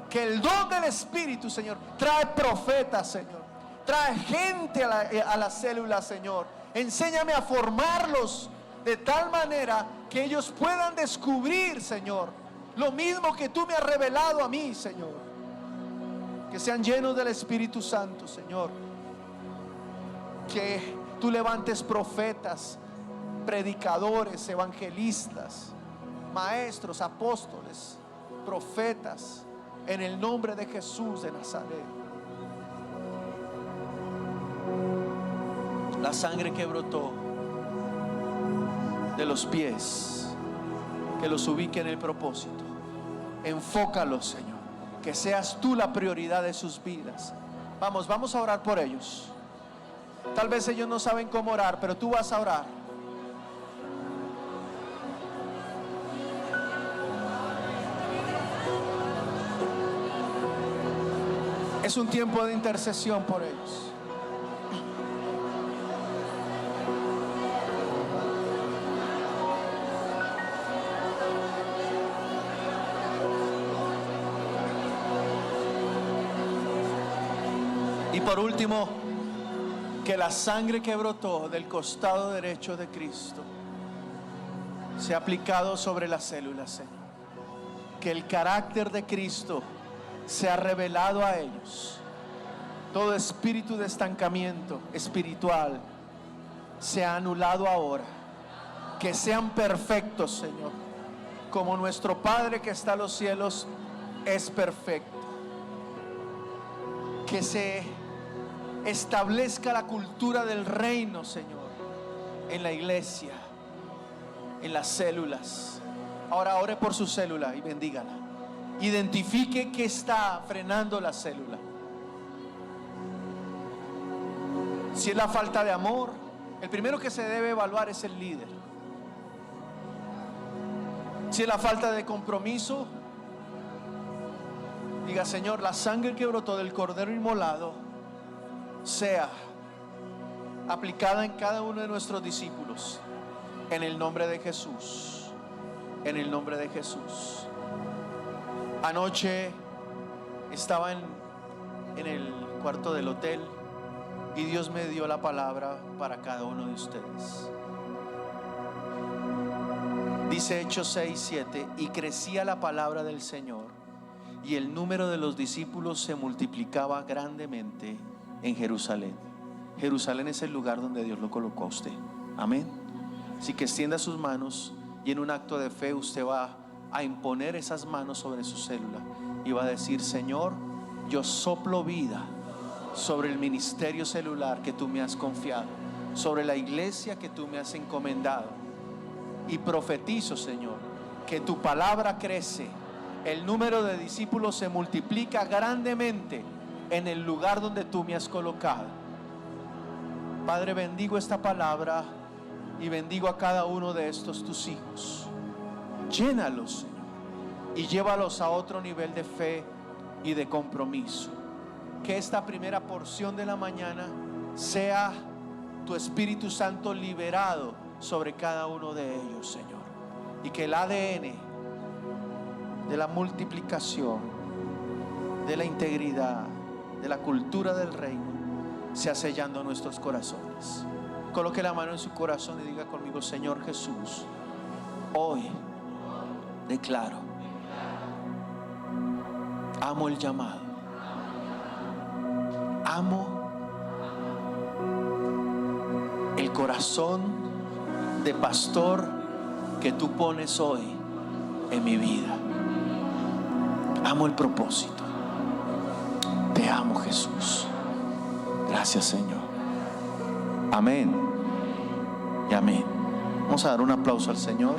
Que el don del Espíritu, Señor, trae profetas, Señor. Trae gente a la célula, Señor. Enséñame a formarlos de tal manera que ellos puedan descubrir, Señor, lo mismo que tú me has revelado a mí, Señor. Que sean llenos del Espíritu Santo, Señor. Que tú levantes profetas, predicadores, evangelistas, maestros, apóstoles, profetas, en el nombre de Jesús de Nazaret. La sangre que brotó de los pies, que los ubique en el propósito. Enfócalos, Señor, que seas tú la prioridad de sus vidas. Vamos a orar por ellos. Tal vez ellos no saben cómo orar, pero tú vas a orar. Es un tiempo de intercesión por ellos. Y por último, que la sangre que brotó del costado derecho de Cristo sea aplicado sobre las células, Señor. Que el carácter de Cristo sea revelado a ellos. Todo espíritu de estancamiento espiritual sea anulado ahora. Que sean perfectos, Señor, como nuestro Padre que está en los cielos es perfecto. Que se establezca la cultura del reino, Señor, en la iglesia, en las células. Ahora ore por su célula y bendígala. Identifique qué está frenando la célula. Si es la falta de amor, el primero que se debe evaluar es el líder. Si es la falta de compromiso, diga: Señor, la sangre que brotó del cordero inmolado sea aplicada en cada uno de nuestros discípulos, en el nombre de Jesús, en el nombre de Jesús. Anoche estaba en el cuarto del hotel y Dios me dio la palabra para cada uno de ustedes. Dice Hechos 6:7: y crecía la palabra del Señor y el número de los discípulos se multiplicaba grandemente en Jerusalén. Jerusalén es el lugar donde Dios lo colocó a usted. Amén. Así que extienda sus manos y en un acto de fe usted va a imponer esas manos sobre su célula y va a decir: Señor, yo soplo vida sobre el ministerio celular que tú me has confiado, sobre la iglesia que tú me has encomendado, y profetizo, Señor, que tu palabra crece, el número de discípulos se multiplica grandemente en el lugar donde tú me has colocado. Padre, bendigo esta palabra y bendigo a cada uno de estos tus hijos. Llénalos, Señor, y llévalos a otro nivel de fe y de compromiso. Que esta primera porción de la mañana sea tu Espíritu Santo liberado sobre cada uno de ellos, Señor, y que el ADN de la multiplicación, de la integridad, de la cultura del reino sea sellando nuestros corazones. Coloque la mano en su corazón y diga conmigo: Señor Jesús, hoy declaro, amo el llamado, amo el corazón de pastor que tú pones hoy en mi vida. Amo el propósito. Te amo, Jesús. Gracias, Señor. Amén y amén. Vamos a dar un aplauso al Señor.